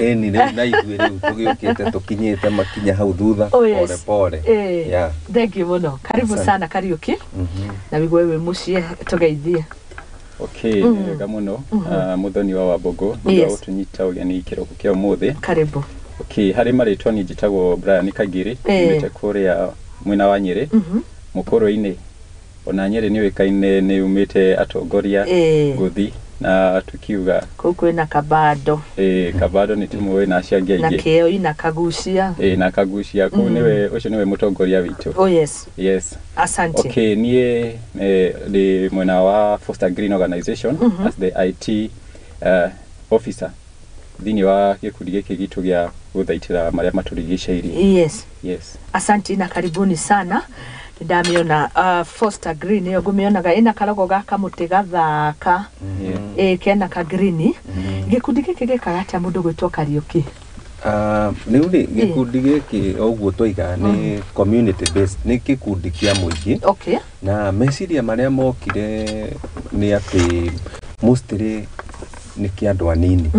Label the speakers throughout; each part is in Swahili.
Speaker 1: Ni na ithuĩ rĩu tũgĩũkĩte tũkinyĩte makinya hau thutha pole pole. Yeah.
Speaker 2: Thank you muno. Karibu sana Kariuki. Na wigwe we mucie tugeithie.
Speaker 3: Okay, gamuno Muthoni wa Wambugu ndio utunyita ugeni kiroko kya umuthi. Karibu. Okay, hari maritwa ni jitagwo Brian Kagiri, umete kuria mwina wa Nyeri. Mukoro-ini ona Nyeri ni wekaine ni umete atongoria guthi na tukiuga
Speaker 2: kuko na kabado.
Speaker 3: Kabado ni timu we na ciangia ingi.
Speaker 2: Na keo ina kagucia.
Speaker 3: Na kagucia ku niwe ucio niwe mutongoria witu.
Speaker 2: Oh yes.
Speaker 3: Yes.
Speaker 2: Asante.
Speaker 3: Okay, nie the mwena wa Foster Green Organization as the IT officer. Thini wa gikundi giki gitu gya guthaitira maria maturigiceirie.
Speaker 2: Yes.
Speaker 3: Yes.
Speaker 2: Asante na karibuni sana. Ndamiona Foster Green yo gumionaga ina karago gaka muti gathaka. Kena ka green. Gikundi giki gikagata mundu gwitwo Kariuki.
Speaker 1: Ni gikundi giki oguo toiga ni community based, ni gikundi kia muingi.
Speaker 2: Okay.
Speaker 1: Na meciria maria mokire ni ati mostly ni kia andu anini.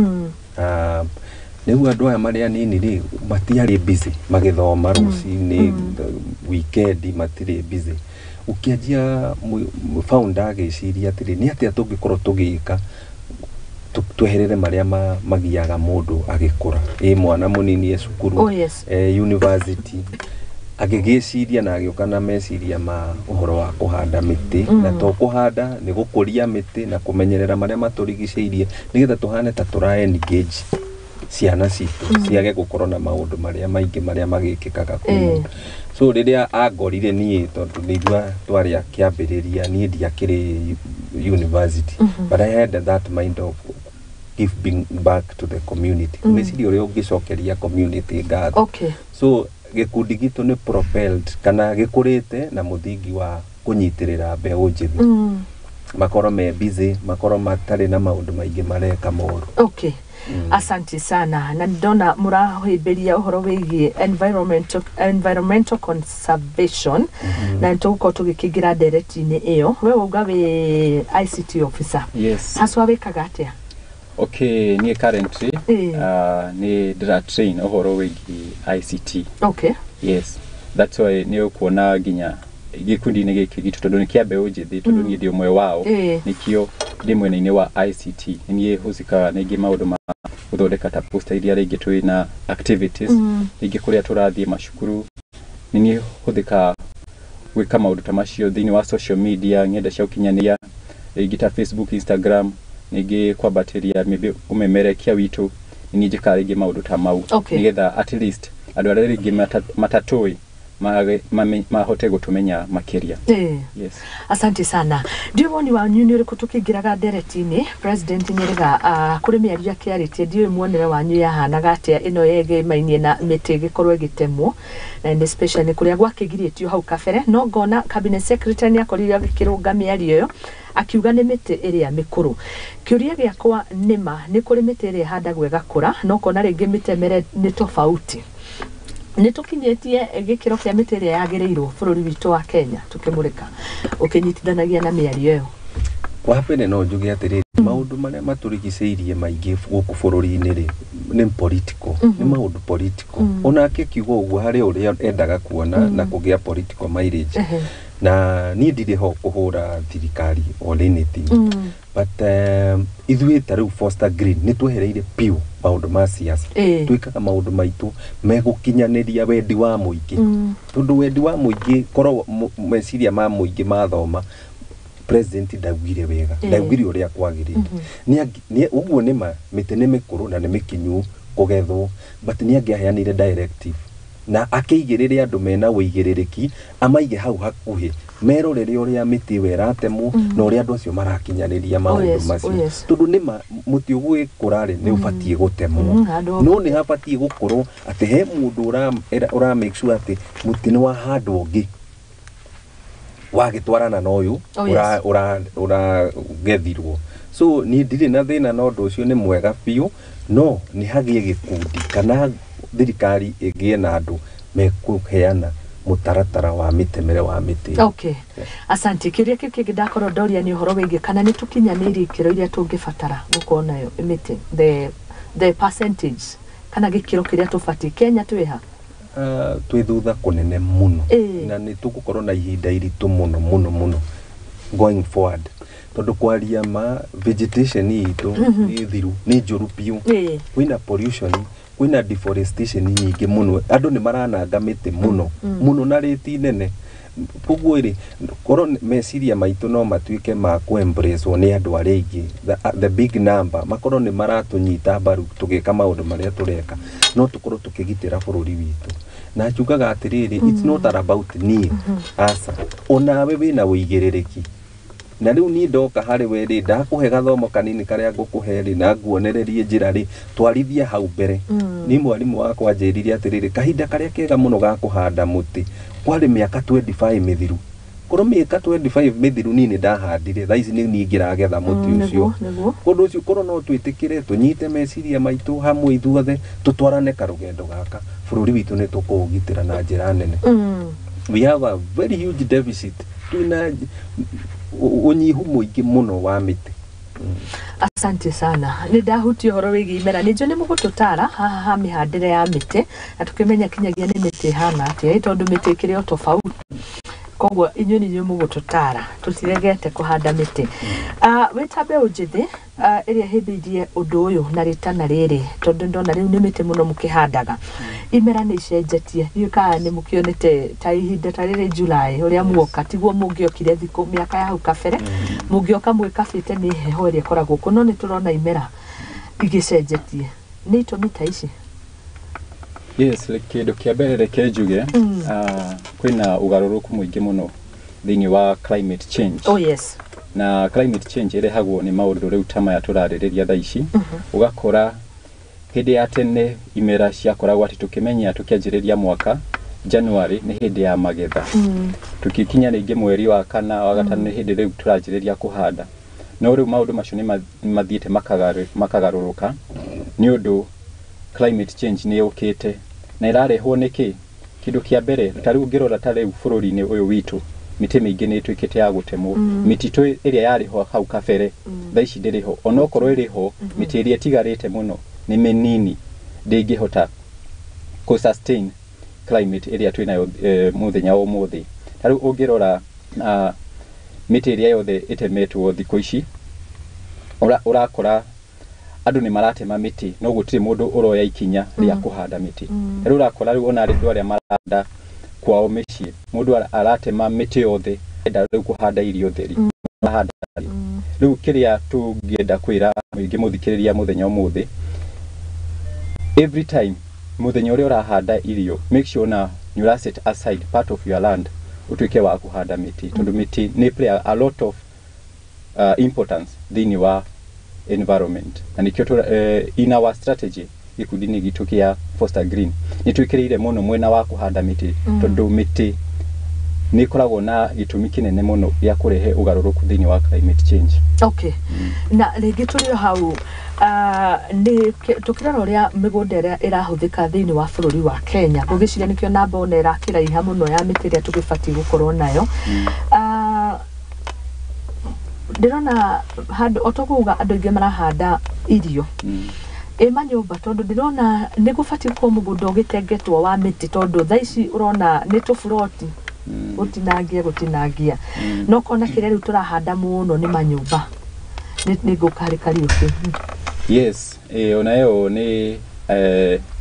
Speaker 1: Nĩguo andũ aya marĩa nini rĩ matiarĩ busy magĩthoma rũcinĩ weekend matirĩ busy. Ukianjia founder agĩciria atĩrĩ nĩ atĩa tũngĩkorwo tũgĩka tweherere marĩa magiaga mũndũ agĩkũra mwana mũnini cukuru university agĩgĩciria na agĩũka na meciria ma ũhoro wa kũhanda mĩtĩ na to kũhanda nĩ gũkũria mĩtĩ na kũmenyerera marĩa matũrigicĩirie nĩgetha tũhane ta tũra engage ciana citũ ciage gũkorwo na maũndũ marĩa maingĩ marĩa magĩkĩkaga kũu. So rĩrĩa angorire niĩ tondũ nĩigua twarĩ akĩambĩrĩria niĩ ndiakĩrĩ university but I had that mind of giving back to the community. Meciria ũrĩa ũngĩcokeria community ngatho.
Speaker 2: Okay.
Speaker 1: So gikundi gitu ni propelled kana gĩkũrĩte na mũthingi wa kũnyitĩrĩra mbeũ njĩthĩ. Makorwo me busy, makorwo matarĩ na maũndũ maingĩ mareka moru.
Speaker 2: Okay. Asante sana na ndona murahĩmbĩria ũhoro wĩgiĩ environmental conservation na tuko tũgĩkĩngira ndereti-inĩ ĩyo. We uga we ICT officer.
Speaker 3: Yes.
Speaker 2: Haswa wĩkaga atĩa?
Speaker 3: Okay, ni currently ni train ũhoro wĩgiĩ ICT.
Speaker 2: Okay.
Speaker 3: Yes. That's why ni ukuona ginya gikundi-inĩ gĩkĩ gitu tondũ nĩ kĩa mbeũ njĩthĩ tondũ ni ũmwe wao nikio ndi mwena-inĩ wa ICT ni husika nĩngĩ maũndũ ma guthondeka ta poster iria rĩngĩ twĩ na activities rĩngĩ kũrĩa tũrathiĩ macukuru ni hũthĩka gwĩka maũndũ ta macio thĩinĩ wa social media ng'enda cia ũkinyanĩria rĩngĩ ta Facebook, Instagram nĩngĩ kwambatĩria ũmemerekia witũ ni njĩka rĩngĩ maũndũ ta mau nĩgetha at least andũ arĩa rĩngĩ matatũĩ mahote gutumenya makiria. Yes.
Speaker 2: Asante sana. Ndio woni wa nyuni uri kutukingiraga ndereti-ini president Nyeriga kuri mĩario yake aritie ndio muonere wanyu yahanaga atia ino yege mainie na mĩtĩ gĩkorwo gĩtemwo na especially kuria gwakĩgirĩtio hau kabere no ngona cabinet secretary akorire agĩkĩrũnga mĩario ĩyo akiuga nĩ mĩtĩ ĩrĩa mĩkũrũ. Kĩũria gĩakwa nĩma nĩ kũrĩ mĩtĩ ĩrĩa handagwo ĩgakũra no kona rĩngĩ mĩtemere nĩ tofauti. Nitukinyetie gikiro kia mĩtĩ ĩrĩa yagĩrĩirwo bũrũri witũ wa Kenya tukimurika ukinyitithanagia na mĩario ĩyo.
Speaker 1: Wa mbere no njuge atĩrĩ maũndũ marĩa maturigicĩirie maingĩ gũkũ bũrũri-inĩ rĩ nĩ political nĩ maũndũ political onake kiugo ũguo harĩ ũrĩa endaga kuona na kũgĩa political mileage na niĩ ndirĩ ho kũhũra thirikari or anything but ithuĩ ta rĩu Foster Green nĩ twehereire piũ maũndũ ma siasa twĩkaga maũndũ maitũ megũkinyanĩria wendi wa mũingĩ tondũ wendi wa mũingĩ korwo meciria ma mũingĩ mathoma president ndaugire wega ndaugire ũrĩa kwagĩrĩire nĩ ũguo nĩma mĩtĩ nĩ mĩkũrũ na nĩ mĩkinyu kũgethwo but nĩ angĩaheanire directive na akĩigĩrĩre andũ mena ũigĩrĩrĩki amaige hau hakuhĩ merorere ũrĩa mĩtĩ ĩyo ĩratemwo na ũrĩa andũ acio marakinyanĩria maũndũ macio tondũ nĩma mũtĩ ũgĩkũra rĩ nĩ ũbatiĩ gũtemwo no nĩ habatiĩ gũkorwo atĩ he mũndũ ũra make sure atĩ mũtĩ nĩ wahandwo ũngĩ wagĩtwarana na ũyũ ũragethirwo. So niĩ ndirĩ na thĩna na ũndũ ũcio nĩ mwega biũ no nĩ hagĩe gĩkundi kana thirikari ĩgĩe na andũ mekũheana mutaratara wa mitemere wa miti.
Speaker 2: Okay. Asante. Kiuria kiu kingi ndakorwo ndoria ni uhoro wigi kana ni tukinyanĩirie ikĩro iria tũngĩbatara gũkorwo nayo miti the percentage kana gikiro kiria tubati Kenya twiha
Speaker 1: twithutha kunene muno na ni tugukorwo na ihinda iritu muno going forward tondu kwaria ma vegetation itu ni thiru ni njuru piu kwina pollution kwina deforestation nyingi muno andu ni marananga miti muno na rate nene koguo ri korwo meciria maitu no matuike ma ku embrace ni andu ari ingi the big number makorwo ni maratunyita mbaru tugika maundu maria tureka no tukorwo tukigitira bururi witu na njugaga atiriri it's not about me asa onawe wina uigirereki na riu ni ndoka hari we ri ndakuhe gathomo kanini karia ngukuhe ri na nguonererie njira ri twarithia hau mbere ni mwarimu wakwa njiririe atiriri kahinda karia kega muno ga kuhanda muti kwari miaka 25 mithiru korwo miaka 25 mithiru ni ndahandire tha ici ni ngiragetha muti ucio kundu ucio korwo no twitikire tunyite meciria maitu hamwe ithuothe tutwarane karugendo gaka bururi witu ni tukugitira na njira nene we have a very huge deficit twina unyihu muingi muno wa miti
Speaker 2: Asante sana ni ndahuti horo wigi imera ni jone mugututara haha mihandire ya miti na tukimenya kinyagia ni miti hana atia tondu miti ikiri o tofauti koguo inyu ni nyu mugututara tutiregete kuhanda miti wetabe ujithi iria hithirie undu uyu na ritana riri tondu ndona riu ni miti muno mukihandaga imera ni cenjetie yuka ni mukionete ta ihinda ta riri July uria muoka tiguo mungiokire thiku miaka ya hau kabere mungioka mwikabite ni heho iria koragwo kuno ni turona imera igicenjetie ni itumi ta ici.
Speaker 3: Yes, kindu kia mbere reke njuge kwina ugaruruku muingi muno thiini wa climate change.
Speaker 2: Oh yes.
Speaker 3: Na climate change irehagwo ni maundu riu tama ya turaririria tha ici ugakora hindi ya tene imera ciakoragwo ati tukimenya tukianjiriria mwaka January ni hindi ya magetha tukikinya ringi mweri wa kana wa gatano ni hindi riu turanjiriria kuhanda no riu maundu macio ni mathiite makagaruruka ni undu climate change ni ukite na irarehwo niki kindu kia mbere tariu ngirora tariu bururi-ini uyu witu miti mingi ni twikite ya gutemwo mititu iria yariho hau kabere tha ici ndiriho onokorwo iriho miti iria tigarite muno ni menini ndingihota ku sustain climate iria twinayo muthenya o muthi tariu ungirora miti iria yothe itemetwo thiku ici urakora andu ni maratema miti no gutire mundu uroya ikinya ria kuhanda miti riu urakora riu ona andu aria maranda kwao micii mundu aratema miti yothe enda riu kuhanda irio theri marahanda riu kiria tungienda kwira mwingi muthikiriria muthenya umuthi every time muthenya uria urahanda irio make sure na you set aside part of your land utuike wa kuhanda miti tondu miti ni play a lot of importance thiini wa environment and ikyo in our strategy ikudini gitu kia Foster Green ni twikirire muno mwena wa kuhanda miti tondu miti ni koragwo na gitumi kinene muno ya kurehe ugaruruku thiini wa climate change.
Speaker 2: Okay. Na rigi turi hau ni tukirora uria migunda iria irahuthika thiini wa bururi wa Kenya gugiciria nikyo namba ona irakira iha muno ya miti iria tugibati gukorwo nayo ndirona handu otokuga andu ingi marahanda irio manyumba tondu ndirona ni gubati ko mugunda ugitengetwo wa miti tondu tha ici urona ni tufuroti gutinagia no kona kire riu turahanda muno ni manyumba ni gukarikari uki.
Speaker 3: Yes onayo ni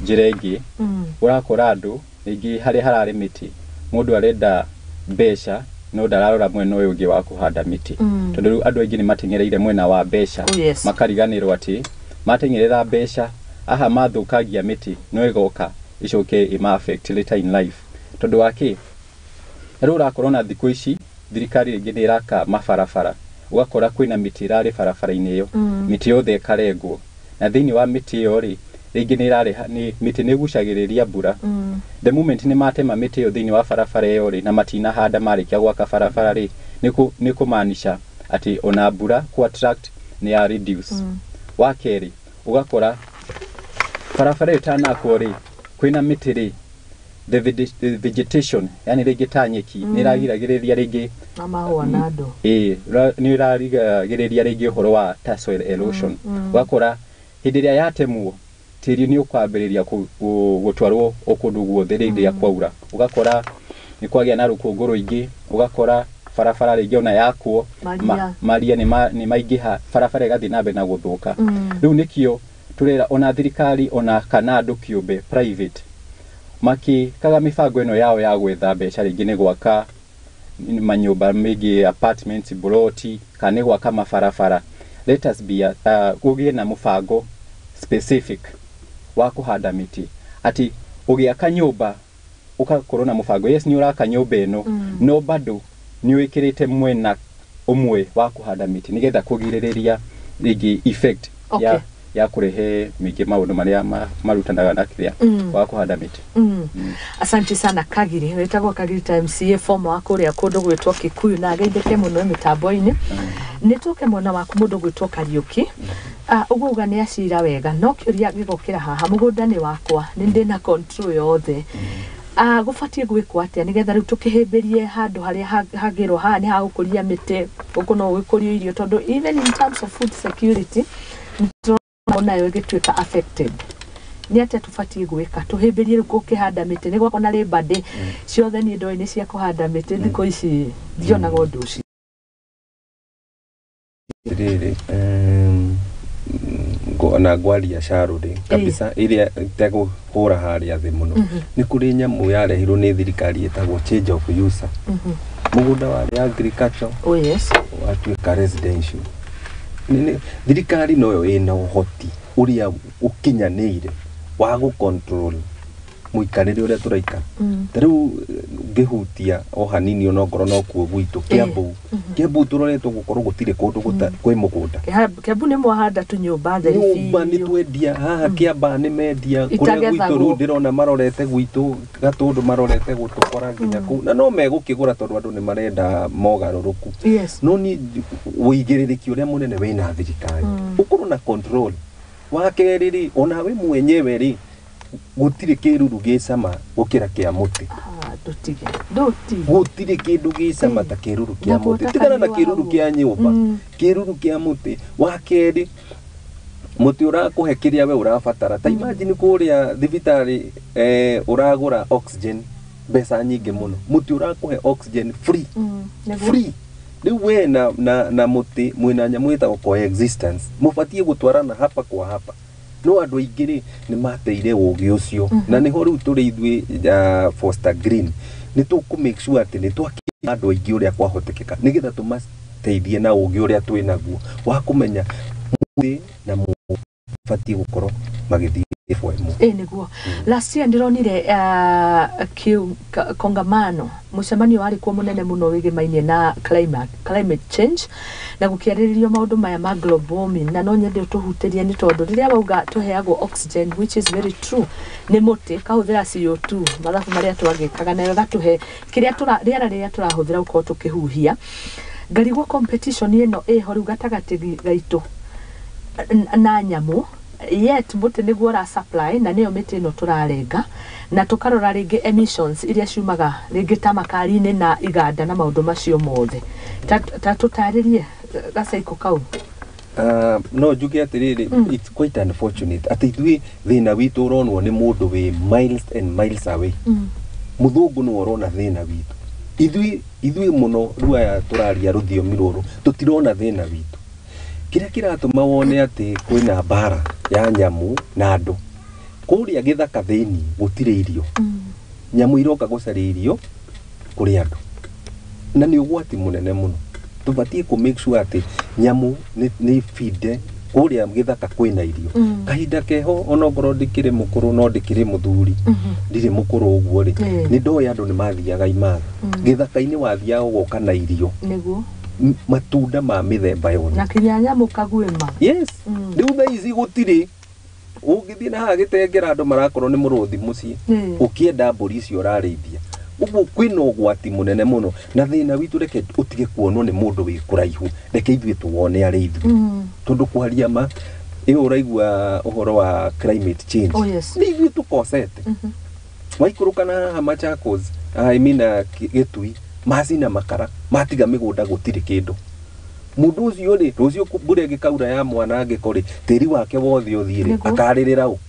Speaker 3: jirengi urakora andu ingi hari harari miti mundu arenda besha no ndararora mwena uyu ungi wa kuhanda miti tondu andu aingi ni matengereire mwena wa besha makariganirwo ati matengerera besha aha mathukagia miti no igoka icoke ima affect later in life tondu waki riu urakorwo na thiku ici thirikari ingi ni iraka mabarabara ugakora kwina miti irari barabara-ini iyo miti yothe ikarengwo na thiini wa miti iyo ri ringi ni irari ni miti ni gucagiriria mbura the moment ni matema miti iyo thiini wa barabara iyo ri na matina handa marikia gwaka barabara ri ni kumaanisha ati ona mbura ku attract ni ya reduce wakeri ugakora barabara itanakwo ri kwina miti ri the vegetation yani ringi tanyeki ni ragiragiriria ringi
Speaker 2: amahwa nado
Speaker 3: ni ragiragiriria ringi uhoro wa soil erosion ugakora hindi iria yatemwo tiri ni ukwambiriria gutwarwo okundu guothe rĩrĩa kwaura ugakora ni kwagia na rũkũngũ rũingĩ ugakora barabara rĩngĩ ona yakwo maria ni maingĩha barabara igathi na mbere na gũthũka rĩu nikio turera ona thirikari ona kana andu kiumbe private kaga mibango ino yao ya gwetha mbeca rĩngĩ ni gwaka manyumba megi apartments buloti kana gwaka mabarabara. Let us be kugie na mubango specific wa kuhanda miti ati ugiaka nyumba ukakorwo na mubango yes ni uraka nyumba ino no bado ni wikirite mwena umwe wa kuhanda miti nigetha kugiririria rigi effect ya kurehe migi maundu maria marutanaga na kiria wa kuhanda miti.
Speaker 2: Asante sana Kagiri, wetagwo Kagiri MCA former wa kuria kundu gwitwo Kikuyu na ageitheke muno mitambo-ini nituke mwana waku mundu gwitwo Kariuki uguga ni acira wega no kiuria gigokira haha mugunda ni wakwa ni ndina control yothe gufatie gwikwo atia nigetha riu tukihimbirie handu haria hagiro ha ni ha gukuria miti gukono gwikurio irio tondu even in terms of food security nayo igituika affected ni atia tufatie gwika tuhimbirie riu gukihanda miti ni gwako na labor day ciothe ni ndo-ini cia kuhanda miti thiko ici ndionaga undu ucio
Speaker 1: na gwaria sharuri kabisa iria tego hora haria thi muno ni kuri nyamu yarehirwo ni thirikari etagwo change of use mugunda wa agriculture watuika residential ni thirikari noyo ina uhoti uria ukinyanire wa gu control muikarire uria turaika tariu ngihutia o hanini onongoro no kuo gwitu Kiambu turoretwo gukorwo gutire kundu kwi mugunda
Speaker 2: Kiambu ni mwahanda tu nyumba theri
Speaker 1: nyumba ni twendia haha Kiamba ni mendia kuria gwitu ru ndirona marorete gwitu gatundu marorete gutukora nginya ku na no megukigura tondu andu ni marenda mogaruruku no ni uigiririki uria munene wina thirikari ukorwo na control wakeriri ona we mwenyewe ri gutire kiruru gicama gukira kia muti gutire kindu gicama ta kiruru kia muti tigana na kiruru kia nyumba kiruru kia muti wakeri muti urakuhe kiria we urabatara ta imagine kuria thibitari uragura oxygen besa nyingi muno muti urakuhe oxygen free riu we na muti mwina nyamu ita coexistence mubatie gutwarana hapa kwa hapa no andu aingiri ni mateire ugi ucio na niho riu turi ithui Foster Green ni tu ku make sure ati ni twaki andu aingi uria kwahotekeka nigetha tumateithie na ugi uria twinaguo wa kumenya muti na mubatie gukorwo magithii
Speaker 2: niguo last year ndironire kongamano mucemanio wari kuo munene muno wigimainie na climate change na gukiariririo maundu maya ma global warming na no nyende tuhutirie ni tondu riria bauga tuheagwo oxygen which is very true ni muti kahuthira CO2 mathabu maria twagikaga nayo gatuhe kiria riria turahuthira uko tukihuhia ngarigwo competition ino riu gatagati gaitu na nyamu yet muti niguo ra supply na niyo miti ino turarenga na tukarora ringi emissions iria ciumaga ringi ta makari-ini na iganda na maundu macio mothe ta tutaririe gacaiko kau
Speaker 1: no njuge atiriri it's quite unfortunate ati ithui thina witu uronwo ni mundu wi miles and miles away muthungu no urona thina witu ithui muno ruaya turaria ruthiomi ruru tutirona thina witu kiria kiratuma wone ati kwina bara ya nyamu na andu kuria githaka thini gutire irio nyamu iroka gucaria irio kuri andu na ni ugwati munene muno tubatie ku make sure ati nyamu ni feed kuria githaka kwina irio kahinda keho onongoro ndikire mukuru no ndikire muthuri ndire mukuru uguo ri ni ndoya andu ni mathiaga imatha githaka-ini wathiaga ugoka na irio
Speaker 2: niguo
Speaker 1: matunda ma mithemba yothe
Speaker 2: na kinyanya mukagwema
Speaker 1: yes riu thaici gutire ugithie na ha gitengera andu marakorwo ni muruthi mucii ukienda mburi icio urarithia uguo kwina ugwati munene muno na thina witu reke utige kuonwo ni mundu wi kuraihu reke ithue tuwone ari ithu tondu kwaria ma uraigua uhoro wa climate change ni ithu tukosete waikurukana haha Machakos I mean Gitui macina makara matiga migunda gutire kindu mundu ucio ri rucio mbura gikaura ya mwana angikori tiri wake wothe uthire akaririra u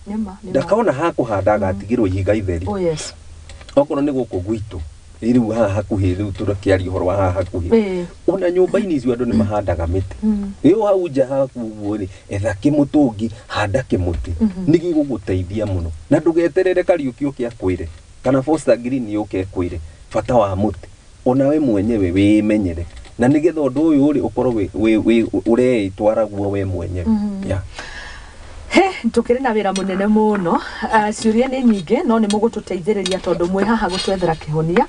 Speaker 1: ndakona hakuhanda agatigirwo ihiga itheri okorwo ni guku gwitu riu haha hakuhi riu turakiaria horo haha hakuhi ona nyumba-ini icio andu ni mahandaga miti riu hau nja hakuguo ri etha kimutungi handa kimuti nigi guguteithia muno na ndugeterere kariuki ukia kwire kana Foster Green yuke kwire bata wa muti ona we mwenyewe wimenyere na nigetha undu uyu uri ukorwo we ureitwara guo we mwenyewe
Speaker 2: tukiri na wira munene muno ciuria ni nyinge no ni mugututeithiriria tondu mwe haha gutwethera kihonia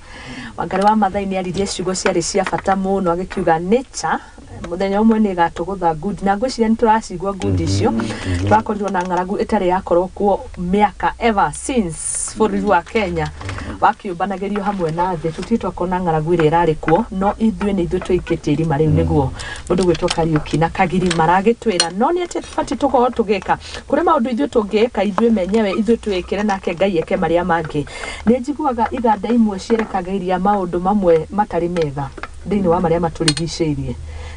Speaker 2: Wangari wa Maathai ni aririe ciugo ciari cia bata muno agikiuga nature muthenya umwe ni gatugutha good na ngwiciria ni turacigwa good icio twakorirwo na ng'aragu itari yakorwo kuo miaka ever since bũrũri wa Kenya wakiumbanagirio hamwe na thĩ tutitwa kona ng'aragu ire irari kuo no ithuĩ ni ithuĩ tũikĩtie irima rĩu nĩguo mũndũ gwĩtwo Kariuki na Kagiri maragĩtwĩra no nĩ atĩ tũbatiĩ tũkorwo tũgĩka kũrĩ maũndũ ithuĩ tũngĩka ithuĩ menyewe ithuĩ twĩkĩre nake Ngai eke marĩa mangĩ nĩ njiguaga iganda imwe cierekagĩria maũndũ mamwe matarĩ mega thĩinĩ wa marĩa matũrigicĩirie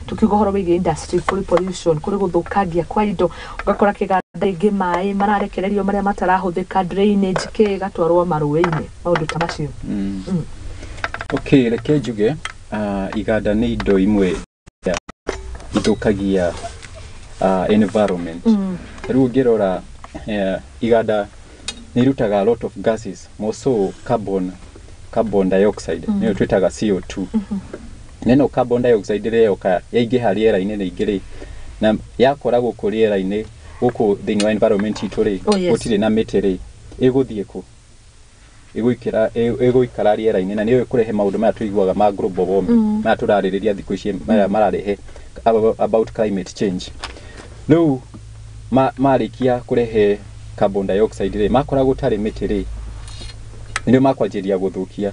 Speaker 2: tukiuga horo wĩgiĩ industry pollution kuri guthukangia kwa indo ugakora kiganda ingi mai mararekererio maria matarahuthika drainage ki gatwarwo maruĩ-inĩ maũndũ ta macio
Speaker 3: okay reke njuge iganda nĩ indo imwe ithukagia environment rĩu ngĩrora iganda nĩ irutaga a lot of gases more so carbon dioxide nĩyo twĩtaga CO2 neno carbon dioxide rĩoka yaingĩha rĩera-inĩ nĩ ingĩrĩ na yakora gũkũ rĩera-inĩ gũkũ thĩinĩ wa environment itũ rĩ gũtirĩ na mĩtĩ rĩ ĩgũthiĩ kũ ĩgũikara rĩera-inĩ na nĩyo ĩkũrehe maũndũ maya tũiguaga ma global warming maya tũrarĩrĩria thikũ ici maya mararehe about climate change rĩu marĩkia kũrehe carbon dioxide rĩ makora gũtarĩ mĩtĩ rĩ nĩrĩo makwanjĩria gũthũkia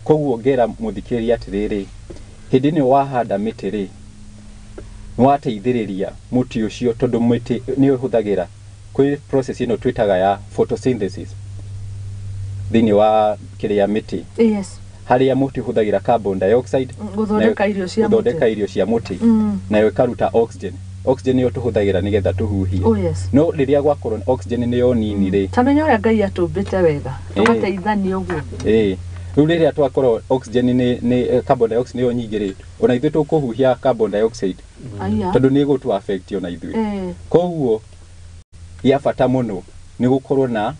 Speaker 3: koguo ngera mũthikĩrĩria atĩrĩrĩ hindi ni wahanda mĩtĩ rĩ wateithĩrĩria mũtĩ ũcio tondũ mĩtĩ nĩ ũhũthagĩra kwĩ process ĩno twĩtaga ya photosynthesis thĩinĩ wa kĩrĩa mĩtĩ harĩa mũtĩ ũhũthagĩra carbon dioxide gũthondeka irio cia mũtĩ nayo ĩkaruta oxygen nĩyo tũhũthagĩra nĩgetha tũhuhie no rĩrĩa gwakorwo oxygen nĩyo nini rĩ
Speaker 2: tamenya ũrĩa Ngai atũmbĩte wega tũgateithania ũguo
Speaker 3: rĩu rĩrĩa twakorwo oxygen nĩ carbon dioxide nĩyo nyingĩ rĩ ona ithuĩ tũkũhuhia carbon dioxide tondũ nĩ gũtũ affect ona ithuĩ koguo ya bata mũno nĩ gũkorwo na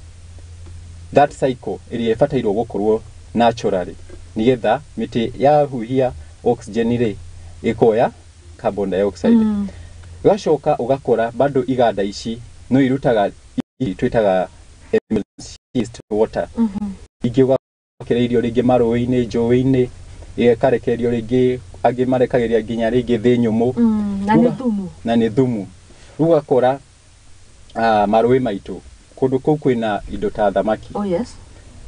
Speaker 3: that cycle ĩrĩa ĩbatairwo gũkorwo naturally nĩgetha mĩtĩ yahuhia oxygen rĩ ĩkoya carbon dioxide gacoka ũgakora bado iganda ici no irutaga twĩtaga emergence water ingĩ ugakereirio rĩngĩ maruĩ-inĩ njũĩ-inĩ ĩkarekererio rĩngĩ angĩ marekagĩria nginya rĩngĩ thĩ nyũmũ na nĩ thumu ugakora maruĩ maitũ kũndũ kũu kwĩna indo ta thamaki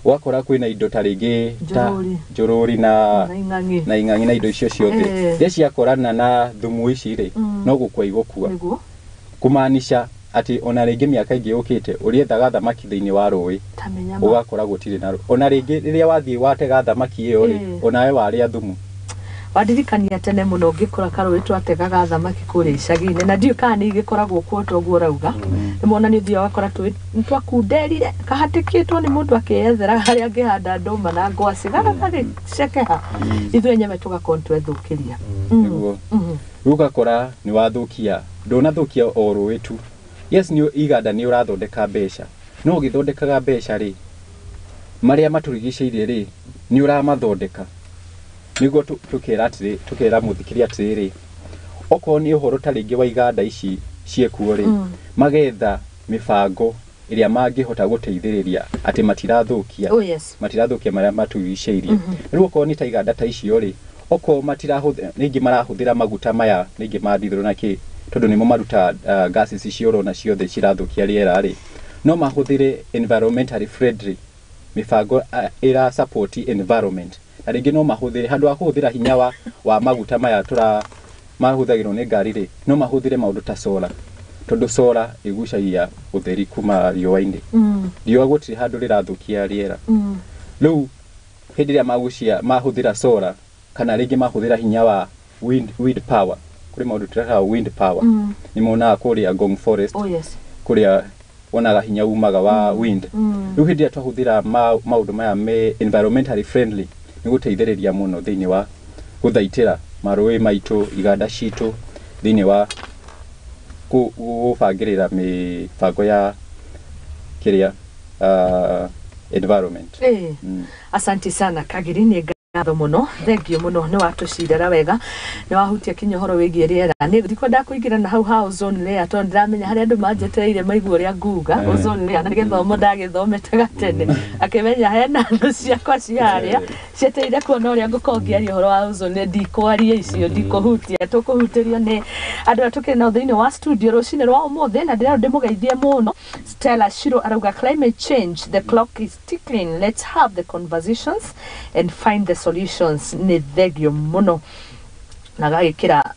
Speaker 3: wakora kwĩna indo ta rĩngĩ ta njũrũri na ing'ang'i na indo icio ciothe rĩrĩa ciakorana na thumu ici rĩ no gũkua igũkua kumaanisha ati ona rĩngĩ miaka ingĩ yũkĩte ũrĩethaga thamaki thĩinĩ wa rũĩ ũgakora gũtirĩ na ona rĩngĩ rĩrĩa wathiĩ watega thamaki ĩyo rĩ onawe warĩa thumu
Speaker 2: wadirikania tene muno ngikora karũĩ twategaga thamaki kũrĩa icagi-inĩ na ndiũ kana nĩ igĩkoragwo kuo toguo rauga nĩmona nĩ ũthiaga wakora twakunderire kahatĩkĩtwo nĩ mũndũ akĩyethera harĩa angĩhanda ndũma na ngwacĩ gagagĩcekeha ithuĩ enyewe tũgakorwo twethũkĩria
Speaker 3: nĩguo rĩu ũgakora nĩ wathũkia ndũnathũkia o rũĩ tu yes nĩ iganda nĩ ũrathondeka mbeca no ũgĩthondekaga mbeca rĩ marĩa matũrigicĩirie rĩ nĩ ũramathondeka nĩguo tukĩra mũthikĩria atĩrĩrĩ okorwo nĩ ũhoro ta rĩngĩ wa iganda ici ciekuo rĩ magetha mĩbango ĩrĩa mangĩhota gũteithĩrĩria atĩ matirathũkia marĩa matũrigicĩirie rĩu okorwo nĩ ta iganda ta icio rĩ okorwo rĩngĩ marahũthĩra maguta maya rĩngĩ ma ndithũrũ na kĩ tondũ nĩmo maruta gases icio na ciothe cirathũkia rĩera rĩ no mahũthĩre environmentally friendly mibango ira support environment na rĩngĩ no mahũthĩre handũ wa kũhũthĩra hinya wa maguta maya mahũthagĩrwo nĩ ngari rĩ no mahũthĩre maũndũ ta solar tondũ solar ĩgucagia ũtheri kuma riũa-inĩ riũa gũtirĩ handũ rĩrathũkia rĩera rĩu hĩndĩ ĩrĩa mahũthĩra solar kana rĩngĩ mahũthĩra hinya wa wind power kuri maundu tureka wind power ni mona kuria Ngong Forest kuria wonaga hinya umaga wa wind riu hindi atwahuthira maundu maya me environmentally friendly ni guteithiriria muno thiini wa guthaitira marui maitu iganda citu thiini wa gubangirira mibango ya kiria environment.
Speaker 2: Asante sana Kagirini ngatho muno thengio muno ni watucirera wega ni wahutia kinyohoro wigie riera ni ndikwenda kuingira na hau ozone layer to ndiramenya hari andu manjeteire maigua ria nguga ozone layer na githomo ndagithomete gatene akimenya hena ndu ciakwa ciaria cieteire kuona uria ngukongiaria horo wa ozone ndikwaria icio ndikuhutia tukuhutirio ni andu atuke na thiini wa studio rucine rwa umuthi na ndira ndimugeithie muno Stella Shiro arauga climate change the clock is ticking, let's have the conversations and find the solutions. Ni thegio muno na gagikira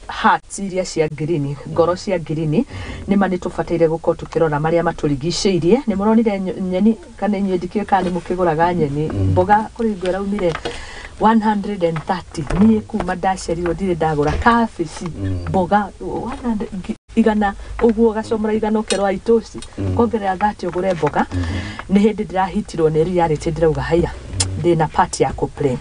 Speaker 2: hearts iria cia green ngoro cia green ni mani tubataire guko tukirora maria maturigiceirie ni muronire nyeni kana nyendikio kana mukiguraga nyeni mboga kuri ngwera umire 130 ni kuma ndacerirwo ndire ndagura kabici mboga 100 igana uguo gacomora igana ukerwa itoci kongerera 30 ugure mboga ni hindi ndirahitirwo ni reality ndirauga haya ndina part ya ku play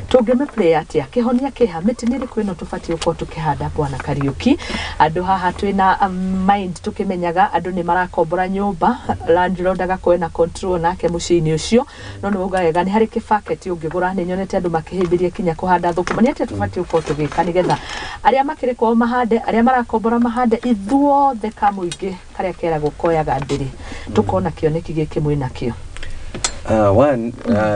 Speaker 2: tungeme play atia kihonia kiha miti niri kwino tufatie uko tukihanda bwana Kariuki andu haha twina mind tukimenyaga andu ni marakombora nyumba landlord agakwena control nake mucini ucio no ni ugayega ni hari kibaketi ungigura ni nyonete andu makihimbirie kinya kuhanda thukuma ni atia tufatie uko tugika nigetha aria makiri kwa mahande aria marakombora mahande ithuothe kamuingi karia kera gukoyaga ndiri tukona kioneki giki mwina kio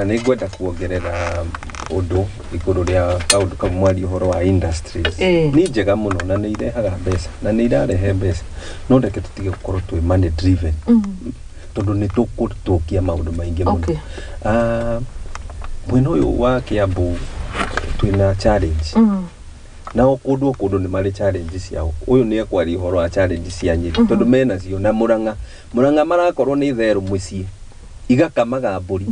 Speaker 1: ni gwenda kuongerera undu iguru ria kaundu kamwari uhoro wa industries ni njega muno na ni irehaga mbeca na ni irarehe mbeca no ndeke tutige gukorwo twi money driven tondu ni tukutukia maundu maingi muno mwino uyu wa Kiambu twina challenge na okundu ni mari challenge ciao uyu ni ekwari uhoro wa challenge cia Nyeri tondu mena cio na Murang'a marakorwo ni theru mucii igakamaga mburi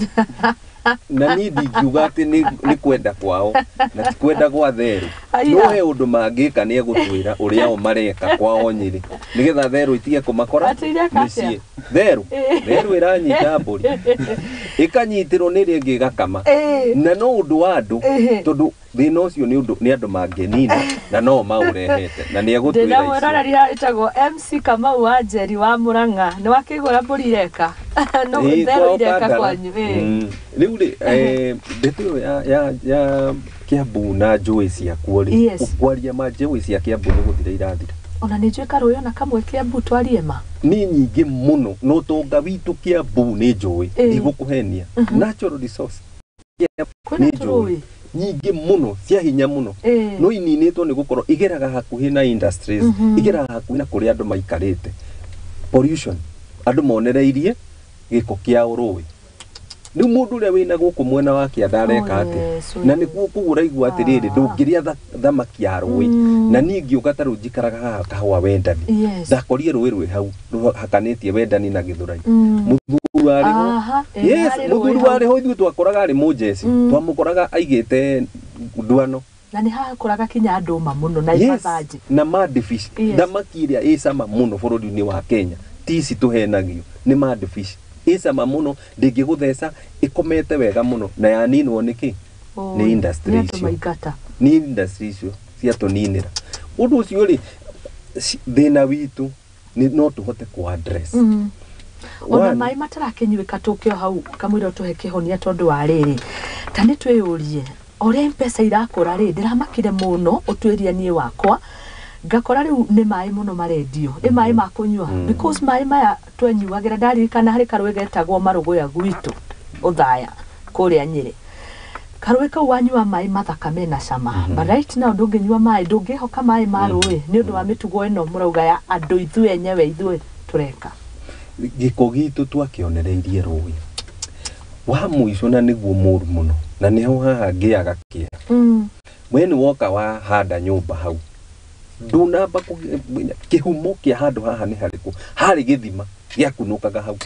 Speaker 1: na ni ndingiuga ati ni kwenda kwao na ti kwenda gwa theru no he undu mangika ni egutwira uria o mareka kwao Nyeri nigetha theru itige kumakora mucii theru iranyita mburi ikanyitirwo ni ringi igakama na no undu wa andu tondu thina ucio ni andu mangenina na no maurehete na ni egutwira
Speaker 2: icio ndamwiraria itago MC Kamau wa Njeri wa Murang'a ni wakigura mburi ireka no theru ireka kwanyu
Speaker 1: riu ndeto ya Kiambu na njui cia kuori kwaria ma njui cia Kiambu ni guthira irathira
Speaker 2: ona ni njui karuyo na kamwe Kiambu twarie ma
Speaker 1: ni nyingi muno no tonga witu Kiambu ni njui igukuhenia natural resource
Speaker 2: ni njui
Speaker 1: nyingi muno cia hinya muno no ininitwo ni gukorwo igeraga hakuhi na industries igeraga hakuhi na kuria andu maikarite pollution andu monereirie giko kia urui ni mundu ria wina guku mwena wa Kiathareka ati na ni kugura igwa atiriri ndungiria thamaki ya rui na ningi ugataru njikaraga kahwa wendani ndakorie rui rwi hau hakanitie wendani na Githurai muthuru ariho muthuru ariho ithu twakoraga ari mujeci twamukoraga aigite ndwano
Speaker 2: na ni haha kuraga kinya andu ma muno na ibathaji
Speaker 1: na madfish thamaki iria icama muno bururi-ini wa Kenya tisi tuhenagio ni madfish isama muno ndingigutheca ikomete wega muno na yaninwo niki ni industry icio ni industry icio cia tuninira undu ucio ri thina witu ni no tuhote ku address
Speaker 2: ona mai matarakenyuika tukio hau kamwiro tuhe kihonia tondu wa riri tani twiyurie ore mpesa irakora ri ndiramakire muno utwiria nie wakwa ngakora riu ni mai muno marendio ni mai makunywa because mai maya twenyuagira ndaririkana hari karwe getagwo marugoya gwitu uthaya kuria Nyeri karwe kau wanyua mai mathaka mena cama but right now ndunginyua mai ndungihoka mai marui ni undu wa mitugo ino murauga ya andu ithu enyewe ithu tureka
Speaker 1: giko gitu twakionereirie rui wa muico na niguo muru muno na niho haha ngiaga kia mwene woka wa handa nyumba hau ndunamba kihumo kia handu haha ni hariku hari githima giakunukaga hau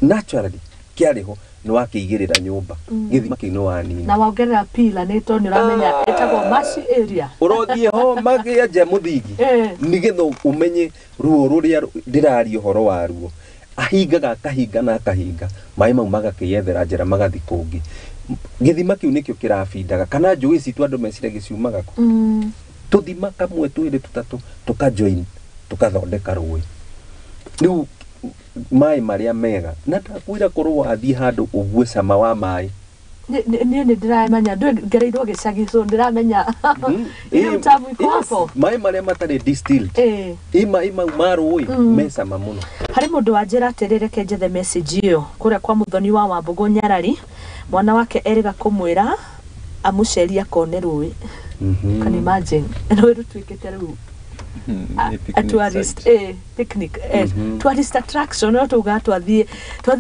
Speaker 1: naturally kiariho no akigirira nyumba githima kino wanini
Speaker 2: na wongerera pila nito ni ramenya etagwo mashi area
Speaker 1: urothie ho magiaje muthingi nigetho umenye ruo ruria ndirario horo waruo ahingaga kahinga na kahinga mai mau magakiyethera njira magathi kungi githima kiu nikio kirabindaga kana njui citu andu mecire giciumaga ku tuthima kamwe twiri tutatu tukajoin tukathondeka rui riu mai maria mega na takwira korwo wathi handu ugue cama wa mai
Speaker 2: ni ndiramenya ngereirwo gicagi so ndiramenya ni utamu iko
Speaker 1: mai maria matari distilled ima marui mesama muno
Speaker 2: hari mundu wanjira atirire kenjethe message iyo kuria kwa Muthoni wa Wambugu Nyarari mwana wake eriga kumwira amuceria kone rui can imagine no rutwikite riu a tourist picnic tourist attraction no tuga twathie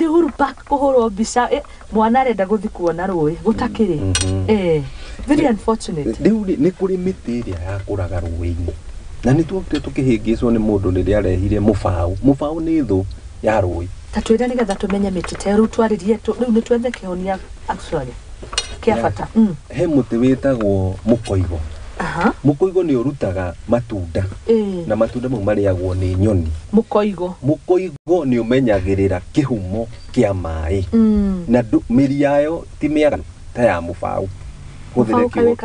Speaker 2: Uhuru Park kuhurwo mbica mwana arenda guthi kuona rui gutakiri very unfortunate
Speaker 1: riu ni kuri miti iria yakuraga rui-ini na ni tuokite tukihingicwo ni mundu riria arehire mufau ni thu ya rui
Speaker 2: tatwira ni gatha tumenye miti teru twaririe riu ni twethe kihonia actually kia bata
Speaker 1: he muti witagwo mukoigo mukoigo ni urutaga matunda na matunda mau mariagwo ni nyoni
Speaker 2: mukoigo
Speaker 1: ni umenyagirira kihumo kia mai na miri yayo ti miaga ta ya mufau kuthire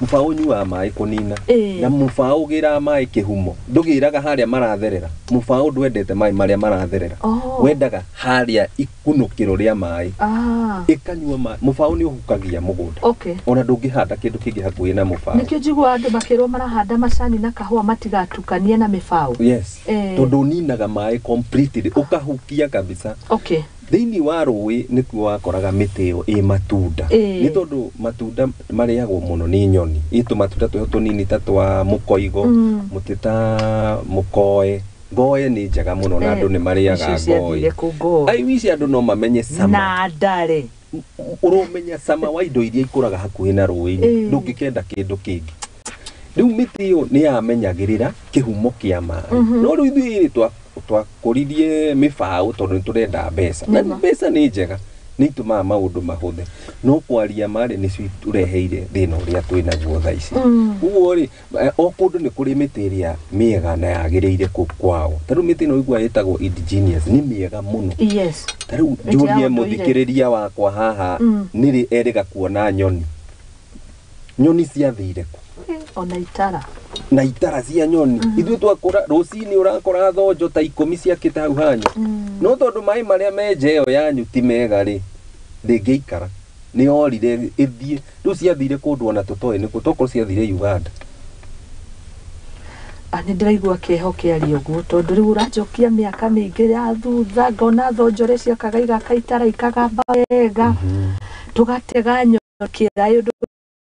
Speaker 1: mufau nyua mai kunina na mufau gira mai kihumo ndugiraga haria maratherera mufau ndwendete mai maria maratherera wendaga haria ikunukiro ria mai ikanyua mai mufau ni uhukagia mugunda ona ndungihanda kindu kingi hakuhi na mufau
Speaker 2: nikio njigua andu makirwo marahanda macani na kahua matigatukanie na mifau
Speaker 1: yes tondu ninaga mai completely ukahukia kabisa Thini wa rui nikuo wakoraga miti iyo matunda ni tondu matunda mariagwo muno ni nyoni itu matunda tuyo tunini ta twa mukoigo mutita mukoe ngoe ni njega muno na andu ni mariaga ngoe ai wici andu no mamenye sama
Speaker 2: na ndare
Speaker 1: uromenya sama wa indo iria ikuraga hakuhi na rui-ini ndungikenda kindu kingi riu miti iyo ni yamenyagirira kihumo kia mai no riu ithuĩ twakũririe mĩbao tondu turenda mbeca na mbeca ni njega ni itumaga maundu mahuthe no kwaria mari ni tureheire thina uria twina guo tha ici uguo ri o kundu ni kuri miti iria miega na yagiriire kwao taru miti no igua yetagwo indigenous ni miega muno taru njurie muthikiriria wakwa haha niri eriga kuona nyoni ciathire ku
Speaker 2: ona itara
Speaker 1: na itara cia nyoni ithuĩ twakora rucini urakora thonjo ta 10 ciakite hau hanyu no tondu mai maria menjeo yanyu ti mega ri ndingiikara ni orire ithie riu ciathire kundu ona tutoi ni kutoko ciathire Uganda
Speaker 2: ani ndiraigua kieho kiario guo tondu riu urajokia miaka mingi ya thutha ngona thonjore ciakaga igakaitara ikagamba wega tugatega nyokira yundu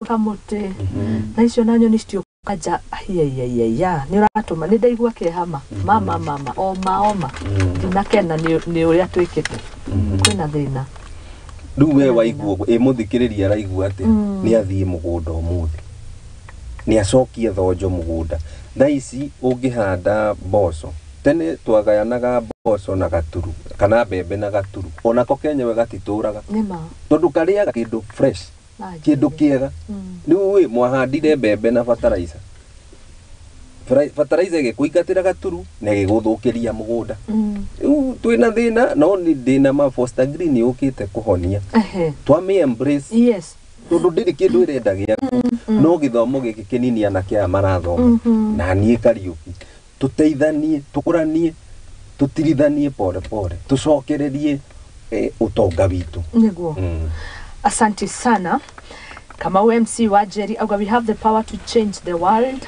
Speaker 2: kamuti na icio na nyoni citio kaja ya ni uratuma ni ndaigua kehama mama oma ndinakena ni uria twikite kwina thina
Speaker 1: riu we waiguo muthikiriria araigua ati ni athie mugunda umuthi ni acokie thonjo mugunda tha ici ungihanda mboco tene twagayanaga mboco na gaturu kana mbembe na gaturu onako kenyewe gatituraga tondu kariaga kindu fresh kindu kiega riu we mwahandire mbembe na fertilizer igikuingatira gaturu na igiguthukiria mugunda riu twina thina no ni ndina ma foster green yukite kuhonia twami embrace tondu ndiri kindu irenda giaku no githomo giki kinini anake aya marathoma na nie Kariuki tuteithanie tukuranie tutirithanie pole tucokererie utonga witu
Speaker 2: niguo asante sana kama MC wa Jerry auga we have the power to change the world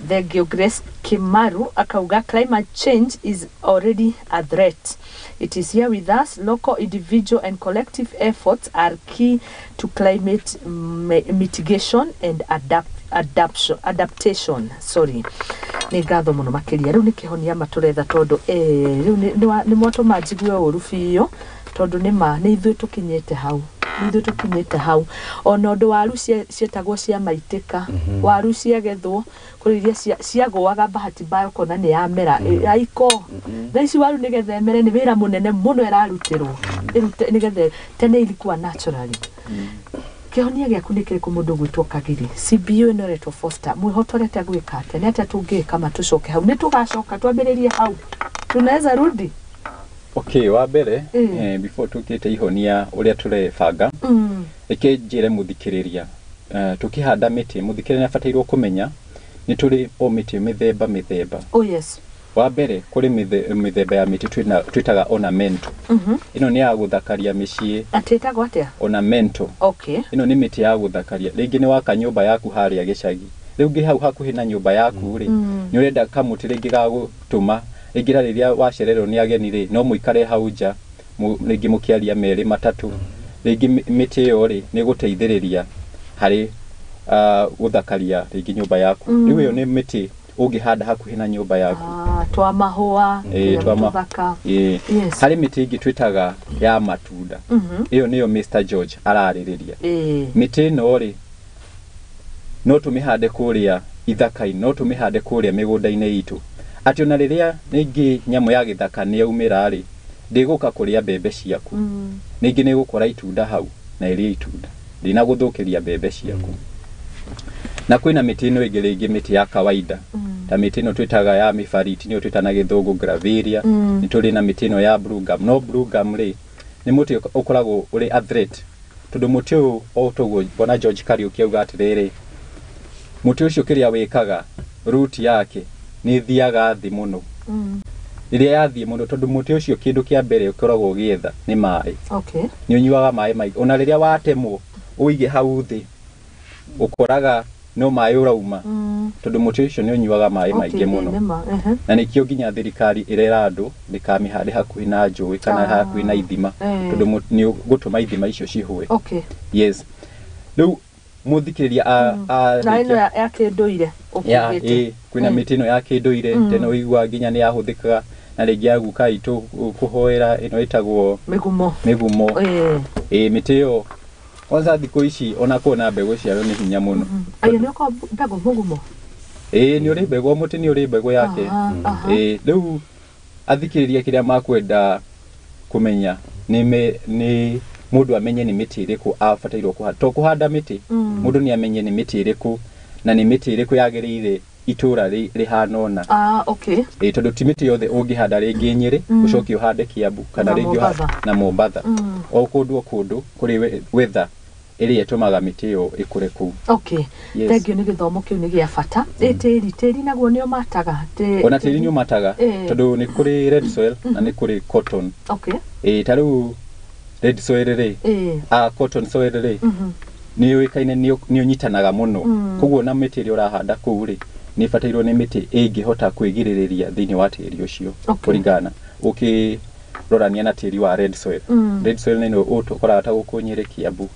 Speaker 2: the Grace Kimaru akauga climate change is already a threat. It is here with us. Local, individual and collective efforts are key to climate mitigation and adaptation. Sorry. Ni ngatho muno makiria riu ni kihonia maturetha tondu riu ni mwato majigue uru biyo tondu ni ithuĩ tukinyete hau nithu tukinyite hau ona ndu waru cietagwo cia maitĩka waru ciagethwo kuri iria ciagũaga bahati mbaya kona ni yamera aiko na ici waru nigetha emere ni wira munene muno erarutirwo nigetha tene ilikuwa naturally kihonia giaku ni kiriku mundu gwitwo Kagiri CBO ino retwo Foster mwihotorete gwika atĩa nĩ atĩa tũngĩka matucoke hau ni tugacoka twambĩrĩrie hau tunaweza rudi.
Speaker 3: Okay, wa mbere before tukite ihonia uria turebanga ikinjire muthikiriria tukihanda miti muthikiriria afataiirwo kumenya ni turi o miti mithemba.
Speaker 2: Oh yes.
Speaker 3: Wa mbere kuri mithemba ya miti twitaga ornamental. Ino ni ya guthakaria micii.
Speaker 2: Atitagwo atia?
Speaker 3: Ornamental.
Speaker 2: Okay.
Speaker 3: Ino ni miti ya guthakaria. Ringi ni waka nyumba yaku haria gicagi. Riu ngi hau hakuhi na nyumba yaku ri ni urenda kamuti ringi ga gutuma igira riria wacererwo ni ageni ri no muikare hau nja ringi mukiaria meri matatu ringi miti iyo ri ni guteithiriria hari guthakaria ringi nyumba yaku. Riu iyo ni miti ungihanda hakuhi na nyumba yaku.
Speaker 2: Twa mahua
Speaker 3: twa mathaka. Yes. Hari miti ingi twitaga ya matunda. Iyo niyo Mr George araririria. Miti no ri no tumihande kuria ithaka-ini no tumihande kuria migunda-ini itu ati ona riria ningi nyamu ya githaka ni yaumira ri ndiguka kuria mbembe ciaku ningi ni gukora itunda hau na iria itunda ndina guthukiria mbembe ciaku na kwina miti ino ingi miti ya kawaida ta miti ino twitaga ya mifariti ni twitana githungu gravilia ni turi na miti ino ya blue gum no blue gum ri ni muti ukoragwo uri athlete tondu muti uyu otogwo bona George Kariuki auga atiriri muti ucio kiria wikaga root yake ni thiaga thi muno iria yathie muno tondu muti ucio kindu kia mbere ukoragwo gietha ni mai.
Speaker 2: Okay.
Speaker 3: Ni unyuaga mai mai ona riria watemwo uige hau thi ukoraga no mai urauma tondu muti ucio ni unyuaga mai maingi muno na nikio ginya thirikari irera andu ndikamihande hakuhi na njui kana hakuhi na ithima tondu ni gutuma ithima icio cihwe.
Speaker 2: Okay.
Speaker 3: Yes. Riu muthikiriria
Speaker 2: na ino ya kinduire
Speaker 3: ukugite kwina miti ino ya kinduire tene uigua ginya ni yahuthikaga na ringi aguka itu kuhoera ino itagwo migumo miti iyo kwanza thiko ici ona kuona mbegu ciaro ni hinya muno
Speaker 2: ayo ni ko mbegu mugumo
Speaker 3: ni uri mbegu muti ni uri mbegu yake riu athikiriria kiria makwenda kumenya ni mundu amenye ni miti iriku afatairwo kuhanda miti mundu ni amenye ni miti iriku na ni miti iriku yagirire itura rihanona.
Speaker 2: Okay.
Speaker 3: Tondu ti miti yothe ungihanda ringi Nyeri ucoki uhande Kiambu kana ringi na Mombatha o kundu kuri weather iria tumaga miti iyo ikure ku.
Speaker 2: Okay. Thank you ni githomo kiu ni gia bata. Tiri naguo ni umataga.
Speaker 3: Ona tiri ni umataga tondu ni kuri red soil na ni kuri cotton.
Speaker 2: Okay.
Speaker 3: Taru red soil ri cotton soil ri ni wikaine ni unyitanaga muno koguo na miti iri urahanda ku ri ni fatairwo ni miti ingihota kwigiririria thini wa tiri ucio kuringana ukirorania na tiri wa red soil. Red soil ni utukora ta gukunyire Kiambu.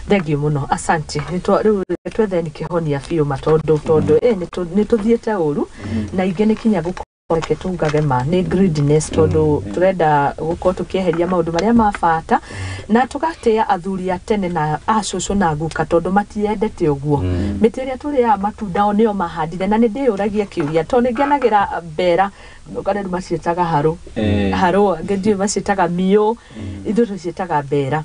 Speaker 2: Thank you muno asante riu twethe ni kihonia fiu matondu ni tuthiete uru na ingi ni kinya reke tungagema ni greediness tondu turenda gukorwo tukieheria maundu maria mabata na tugateya athuri a tene na acucu na guka tondu matiendete uguo miti iria turi ya matunda o nio mahandire na ni ndiuragia kiuria tondu ngenagira mbera ukandu macietaga haro ngendi macietaga mio ithu tucietaga mbera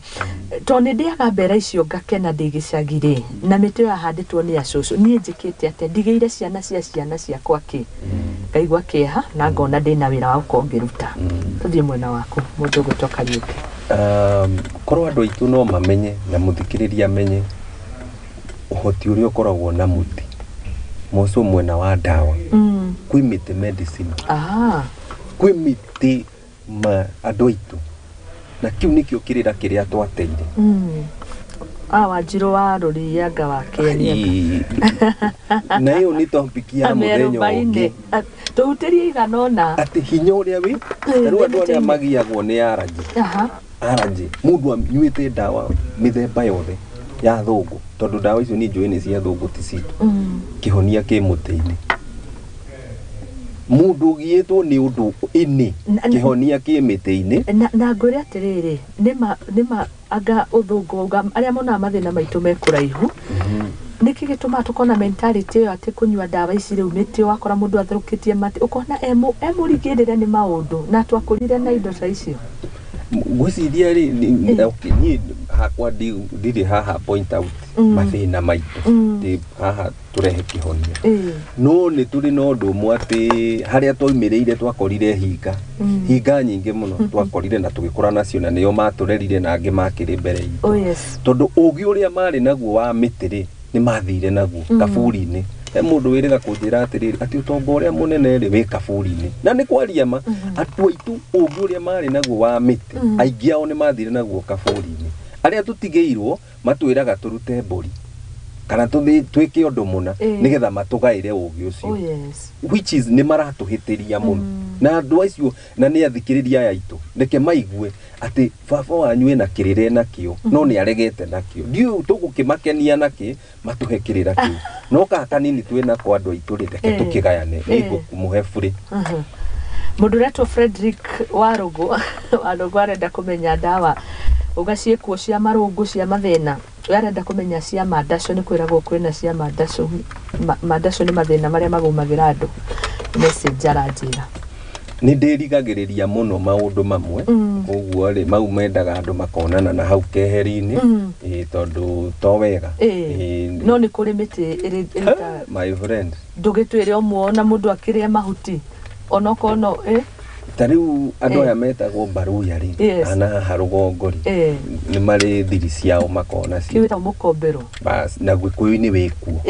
Speaker 2: tondu ndiaga mbera icio ngakena ndigicagire na miti ya handitwo ni acucu nie njikite ate ndigeire ciana ciakwa ki ngaigwa kiha na ngona ndina wira wa ukongeruta tuthie mwena waku mundu gutoka Kariuki.
Speaker 1: Korwo andu aitu no mamenye na muthikiriria amenye uhoti uria ukoragwo na muti moco mwena wa ndawa kwi miti medicine kwi miti ma andu aitu na kiu nikio kirira kiria twateire
Speaker 2: Wanjiru wa rurianga wa Kenya
Speaker 1: na iyo ni topic ya muthenya ungi
Speaker 2: tuhutirie iganona
Speaker 1: ati hinya uria wi taru andu aria magiagwo ni araji mundu anyuite ndawa mithemba yothe ya thungu tondu ndawa icio ni njui ni cia thungu ti citu kihonia ki muti-ini mundu gietwo ni undu ini kihonia kimite-ini
Speaker 2: na ngwire atiriri nima anga uthungu aria mona mathina maitu mekuraihu niki gituma tukona mentality yo ati kunywa dawa ici riu nitio wakora mundu atherukitie mati ukona emurigirire ni maundu na twakurire na indo ta icio
Speaker 1: gwiciria ri ni hakwa ndiri haha point out mathina maitu ndi haha turehe kihonia no ni turi no undu mwati haria twaimireire twakorire hinga nyingi muno twakorire na tugikura nacio na nio maturerire na angi makiri mbere itu tondu ugi uria mari naguo wa mitiri ni mathire naguo kaburi-ini mundu wiriga kunjira atiriri ati utongo uria munene ri wi kaburi-ini na ni kwaria ma atu aitu ugi uria mari naguo wa miti aingi ao ni mathire naguo kaburi-ini aria tutigeirwo matwiraga turute mburi kana twike undu muna nigetha matugaire ugi ucio which is ni maratuhitiria muno na andu acio na ni athikiriria aitu reke maigue ati baba wanyu ena kirire nakio no ni aregete nakio ndiu tugukimakenia naki matuhekirira ki no kaka nini twina kwa andu aitu reke tukigayane nigo kumuhe free
Speaker 2: mundu retwo Frederick Warugo arenda kumenya dawa ugaciekwo cia marungu cia mathina arenda kumenya cia mandaco ni kwiragwo kwina cia mandaco ni mathina maria magumagira andu message aranjira
Speaker 1: ni ndirigagiriria muno maundu mamwe koguo ri mau mendaga andu makonana na hau keheri-ini tondu to wega
Speaker 2: no ni kuri miti
Speaker 1: my friend
Speaker 2: ndugitwire omuona mundu akiria mahuti onokono
Speaker 1: tariu andu aya metagwo Mbaruya ri ana harugongori ni mari thiri ciao makona ci
Speaker 2: kiwita mukombero
Speaker 1: bas na Gikuyu-ini wikuo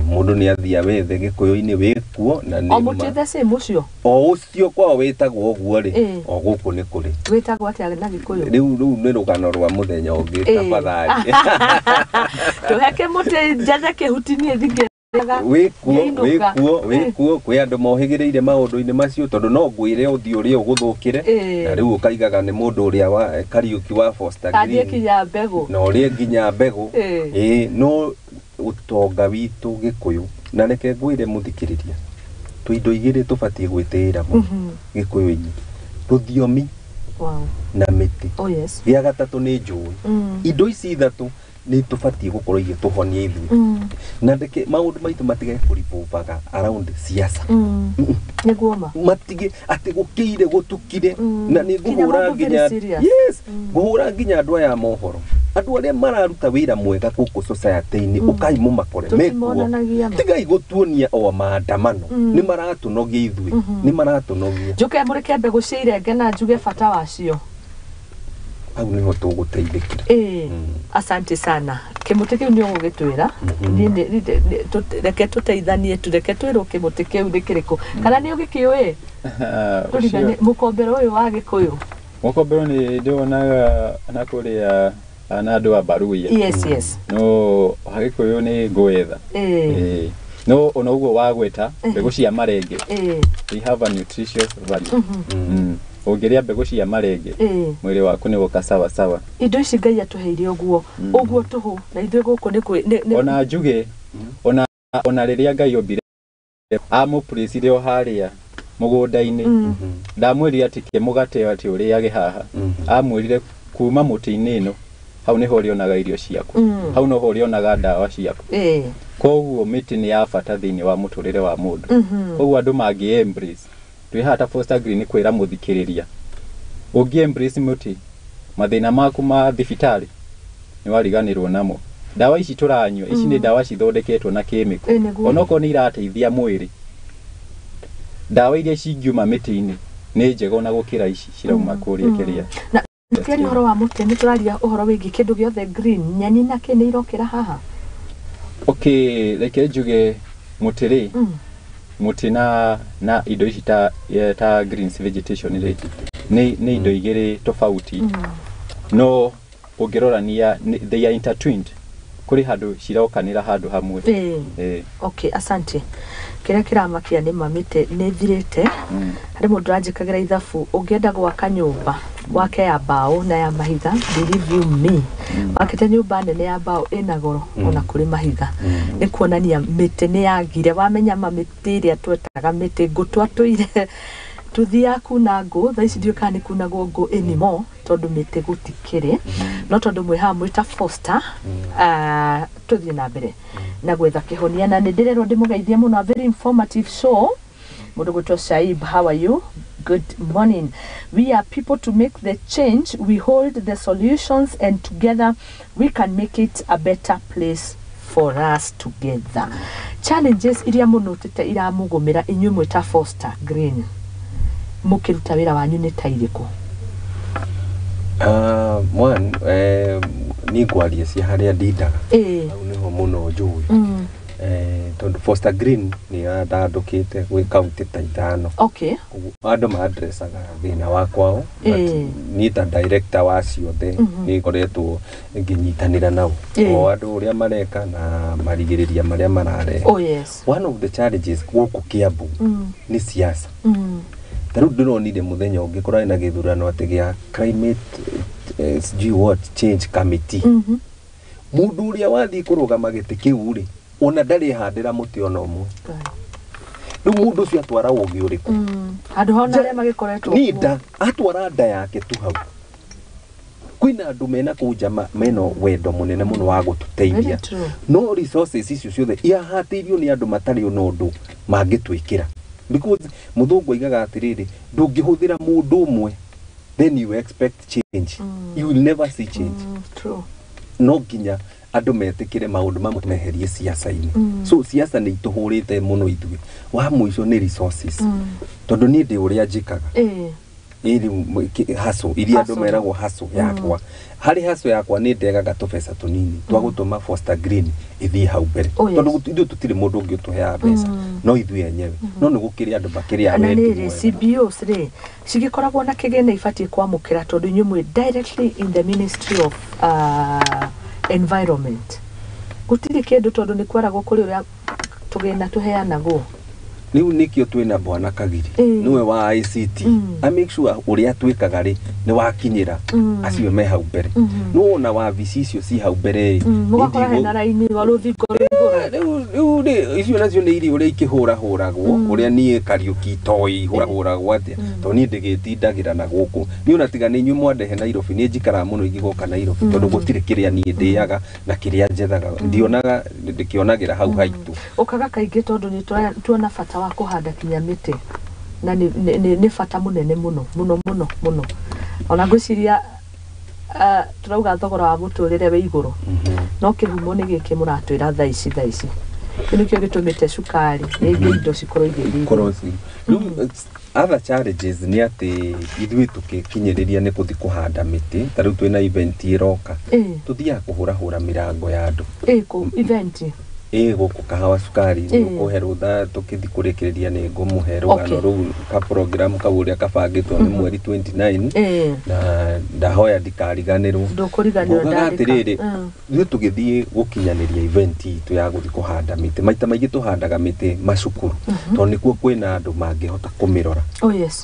Speaker 1: mundu ni athia wethe Gikuyu-ini wikuo na ni
Speaker 2: omutithe se mucio
Speaker 1: o ucio kwa wetagwo oguo ri o guku ni kuri
Speaker 2: wetagwo atia na Gikuyu
Speaker 1: riu ni rugano rwa muthenya ungi tabathari
Speaker 2: tuheke muti njaja kihuti-ini thinge
Speaker 1: wikuo kwi andu mohigireire maundu-ini macio tondu no ngwire uthi uria uguthukire na riu ukaigaga ni mundu uria wa Kariuki wa Foster Green na uria nginya mbegu no utonga witu Gikuyu na reke ngwire muthikiriria tu indo igiri tubatie gwitira mu Gikuyu-ini ruthiomi na miti ya gatatu ni njui indo ici ithatu ni tubatie gukorwo igituhonia ithui na ndeke maundu maitu matige kuripuvaga around siasa
Speaker 2: niguoma
Speaker 1: matige ati gukire gutukire na ni guhura nginya guhura nginya andu aya mohoro andu aria mararuta wira mwega guku society-ini ukaimu makore mekuo tigai gutuonia o maandamano ni maratunogia ithui ni maratunogia
Speaker 2: njuke mureke mbegu cia irenge na njuge bata wacio
Speaker 1: au niho tuguteithikira
Speaker 2: asante sana kimuti kiu ni ugitwira reke tuteithanie tureke twirwo kimuti kiu ni kiriko kana ni ugikiui turigane mukombero uyu wa Gikuyu
Speaker 3: mukombero ni ndionaga na kuria ana andu a Mbaruya
Speaker 2: yes
Speaker 3: no Gikuyu ni ngwetha no ona uguo wagweta mbegu cia marenge they have a nutritious value ungeria mbegu cia marenge mwiri waku ni guka sawa
Speaker 2: indo ici Ngai atuheire uguo tuhu na ithuĩ guku ni
Speaker 3: ona njuge ona riria Ngai ombire amupricire o haria mugunda-ini ndamwirire ati ke mugate ati uriage haha amwirire kuma muti-ini ino hau niho rionaga irio ciaku hau noho rionaga ndawa ciaku koguo miti ni ya bata thiini wa muturire wa mundu koguo andu mangi embrace twi hata Foster Green kwira muthikiriria ungi embrace muti mathina maku ma thibitari ni wariganirwo namo dawa ici turanywa ici ni dawa cithondeketwo na chemical onoko ni irateithia mwiri dawa iria cingiuma miti-ini ni njega na gukira ici cirauma kuria kiria
Speaker 2: na kiri horo wa muti ni turaria uhoro wingi kindu giothe green nyani na kini irokira haha
Speaker 3: reke njuge mutiri muti na indo ici ta greens vegetation ri ni indo igiri tofauti no ungirorania they are intertwined kuri handu cirokanira handu hamwe
Speaker 2: okay asante kira kiramakia ni mamite ni thirite hari mundu anjikagira ithabu ungienda gwaka nyumba wake ya bao na ya mahiga, believe you me, wakete nyumba nene ya bao ina goro ona kuri mahiga, ni kuonania miti ni yagire, wamenya mamiti iria twetaga miti ngutwa tuire tuthia kuna ngo tha ici ndioka ni kuna ngo anymore tondu miti gutikire no tondu mwe ha mwita Foster tuthie na mbere na gwetha kihonia na ndirero ndimugeithia muno, a very informative show. Mundu gwitwa Shaib, how are you? Good morning. We are people to make the change, we hold the solutions, and together we can make it a better place for us together. Challenges iria munotete ira mugumira inyu mwita Foster Green, mukiruta wira wanyu ni tairiku?
Speaker 1: One, ni gwaria cia haria ndidaga au niho muno njui tondu Foster Green ni ndandukite gwi county ta ithano.
Speaker 2: Okay.
Speaker 1: Andu ma addressaga thina wakwao, ni ta director wa ciothe ni ngoretwo nginyitanira nao o andu uria mareka na marigiriria maria marare.
Speaker 2: Oh yes.
Speaker 1: One of the challenges guku Kiambu ni siasa. Taru ndironire muthenya ungikora ina githurano ati gia climate what change committee. Mundu uria wathi kurugama giti kiu ri ona ndari handira muti ona umwe. Ndu mundu cio atwara ugi uriku
Speaker 2: handu hona ria magikoretwo
Speaker 1: ni nda atwara nda yake tu hau. Kwina andu mena kujama meno wendo munene muno wa gututeithia, no resources icio ciothe ihatirio ni andu matari undu mangitwikira, because muthungu aigaga atiriri ndungihuthira mundu umwe then you expect change. You will never see change.
Speaker 2: True.
Speaker 1: No nginya andu metikire maundu mamwe meherie siasa-ini. So siasa ni ituhurite muno ithuĩ. Wa muico ni resources. Tondu ni ndi uria njikaga iri haso iria andu meragwo haso yakwa, hari haso yakwa ni ndegaga tubesa tunini twa gutuma Foster Green ithi hau mbere tondu ithu tutire mundu ungi utuhea mbeca no ithuĩ enyewe no ni gukiri andu makiria wendi
Speaker 2: CBOs ri cigikoragwo na kigene ifatie kwamukira tondu nyumwe directly in the Ministry of Environment. Gutiri kindu tondu ni kwaragwo kuri uria tugena tuheanagwo.
Speaker 1: Niu nikio twina bwana Kagiri niwe wa ICT. I make sure uria twikaga ri ni wakinyira acio me hau mbere. No na wa visicio si hau mbere.
Speaker 2: Mugakora hena raini wa ruthingo
Speaker 1: riu ri icio nacio ni iri uria ikihura huragwo uria nie Kariuki toi huragwo atia to ni ndigitindagira na guku ni ona tiga ni nyu mwandehe Nairobi ni njikara muno igigoka Nairobi tondu gutire kiria ni ndiaga na kiria njethaga ndionaga ndikionagira hau haitu
Speaker 2: ukaga kaingi tondu ni tuona fata wa kuhanda kinya miti na ni fata munene muno ona ngwiciria turauga thogora wa muturire we iguru no kihumo ni giki muratwira tha ici kino kio gitumite cukari ni indo cikorwo igithii.
Speaker 1: Other challenges ni ati ithuĩ tukikinyiriria ni kuthi kuhanda miti tariu twina event iroka tuthia kuhura mirango ya andu
Speaker 2: ku event
Speaker 1: guku kahawa cukari ni kuhe rutha tukithi kurikiria ni ngumuhe rugano ruu ka program ka uria kabangitwo ni mweri 29 na ndahoya ndikariganirwo ndukuriganirwo atiriri ithuĩ tugithii gukinyaniria event itu ya guthi kuhanda miti maita maingi tuhandaga miti macukuru tondu nikuo kwina andu mangihota kumirora.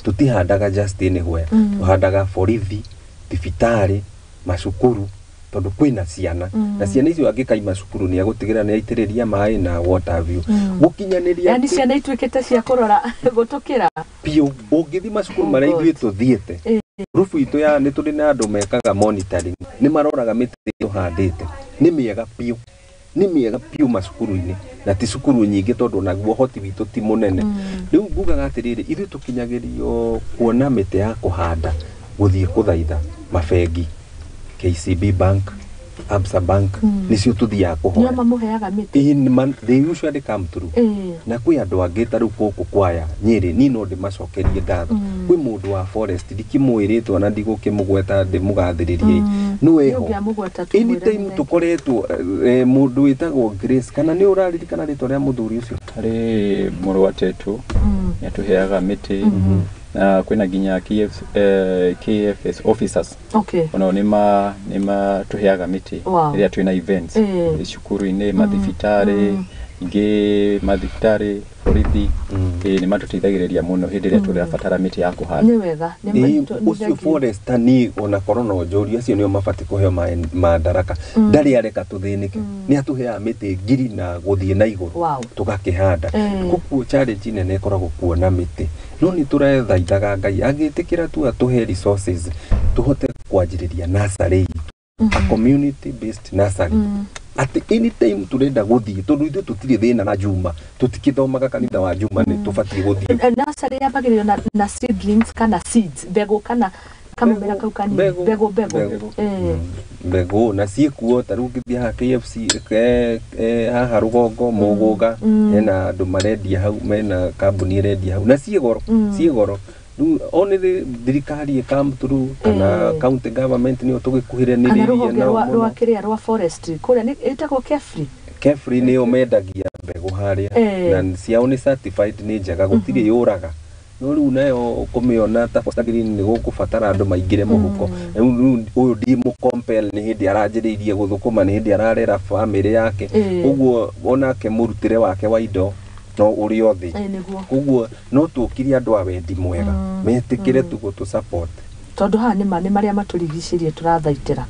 Speaker 1: Tutihandaga just anywhere tuhandaga borithi thibitari macukuru tondu kwina ciana na ciana icio angikaima cukuru ni agutigira ni aitiriria mai na water view gukinyaniria
Speaker 2: yani ciana itwikite cia kurora gutukira
Speaker 1: pio ungithi macukuru maria ithuĩ tuthiete rufu itu ya ni turi na andu mekaga monitoring ni maroraga miti tuhandite ni miega pio macukuru-ini na ti cukuru nyingi tondu naguo hoti witu ti munene. Riu ngugaga atiriri ithuĩ tukinyagirio kuona miti ya kuhanda guthie kuthaitha mabengi KCB Bank, Absa Bank, nicio tuthia kuhoya.
Speaker 2: Ni mamuheaga miti.
Speaker 1: They usually come through. Na kwi andu angi taru kuku kwaya Nyeri ni no ndimacokerie ngatho. Kwi mundu wa forest ndikimwiritwo na ndigukimugweta ndimugathiririe. Niweho. Anytime tukoretwo mundu witagwo Grace kana ni uraririkana ritwa ria muthuri ucio
Speaker 3: ari murwatetu yatuheaga miti na kwina ginya KFS officers ono nima tuheaga miti iria twina events cukuru-ini mathibitari nge madhiktari borithi ni matuteithagĩrĩria muno hĩndĩ ĩrĩa tũrabatara mĩtĩ ya kũhanda.
Speaker 2: Nĩ wega
Speaker 1: ucio forester ni ona corona njũria acio nĩo mabati kũheo madaraka ndarĩ areka tũthĩnĩke nĩ atuheaga mĩtĩ ngiri na gũthiĩ na igũrũ tũgakĩhanda. Koguo challenge nene ĩkoragwo kuona mĩtĩ no nĩ tũrethaithaga Ngai angĩtĩkĩra tu atuhe resources tũhote kwanjĩrĩria nursery a community based nursery at any time turenda guthii tondu ithu tutire thina na Juma tutikithomaga kanitha wa Juma ni tubati guthii
Speaker 2: nursery yabagirio na seedlings kana seeds mbegu kana kamera kau kanini
Speaker 1: mbegu na ciekuo taru ngithia ha KFC haha rugongo muguga hena andu marendia hau mena kambuni irendia hau na ciegoro only the thirikari come through kana county government ni tugikuhiraniria
Speaker 2: na rwa kiria rwa forestry kuria ni itako carefree
Speaker 1: ni omendagia mbegu haria na ciao ni certified ni njega gutire yuraga no riu nayo ukumiona ta Foster Green ni gukubatara andu maingire muhuko uyu ndi mu compel ni hindi aranjiriirie guthukuma ni hindi ararera family yake uguo onake murutire wake wa indo no uri othi koguo no tukiria andu a wendi mwega metikire tu tu support
Speaker 2: tondu ha ni maria maturigicirie turathaitira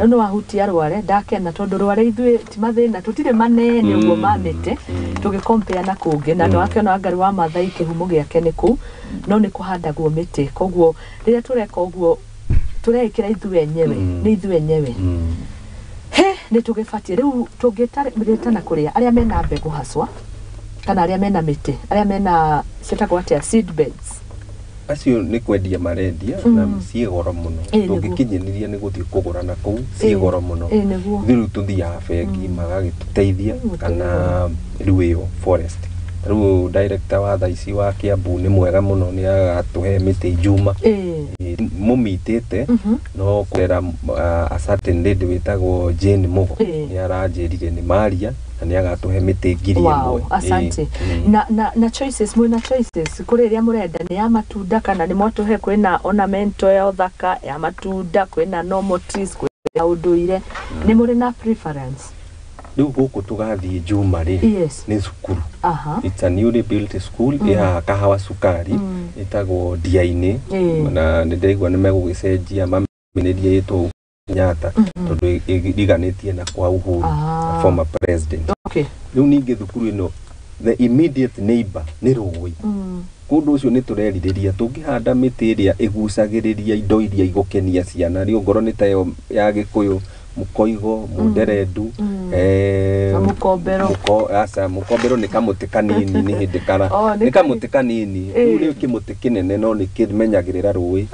Speaker 2: no wahutia rware ndakena tondu rware ithui ti mathina tutire manene uguo mamite tugicompare na kungi na no akena ngari wa mathai kihumo giake niku no ni kuhandagwo miti koguo riria tureka uguo turekira ithui enyewe ni ithui enyewe he ni tugifatie riu tungitarĩtana kuria aria mena mbegu haswa kana aria mena miti aria mena setagwo atia seedbeds
Speaker 1: acio ni kwendia marendia na ciegoro muno tungikinyiniria ni guthii kugura na kuu ciegoro muno thiru tuthia bengi magagituteithia kana riu forest riu director wa thaici wa Kiambu ni mwega muno ni agatuhe miti Juma mumitite no kwera a certain lady witagwo Jane Mugo ni aranjirire ni Maria ni agatuhe miti ngiri imwe.
Speaker 2: Asante. Na choices mwina choices kuri ria murenda ni ya matunda kana ni mwatuhe kwina ornamental ya uthaka ya matunda kwina normal trees kwina unduire ni muri na preference
Speaker 1: riu guku tugathie Juma ri ni cukuru it's a newly built school ya kahawa sukari itagwo Diaini na ndeigwa ni megugicenjia mameneria yetu Nyata tondu iganitie na kwa Uhuru former president riu ningi thukuru ino the immediate neighbor ni Rugwi kundu ucio ni tureririria tungihanda miti iria igucagiriria indo iria igukenia ciana riu ngoro ni tayo ya Gikuyu mukoigo munderendu mukombero ni kamuti kanini ni hindi kana ni kamuti kanini riu kimuti kinene no ni kimenyagirira rui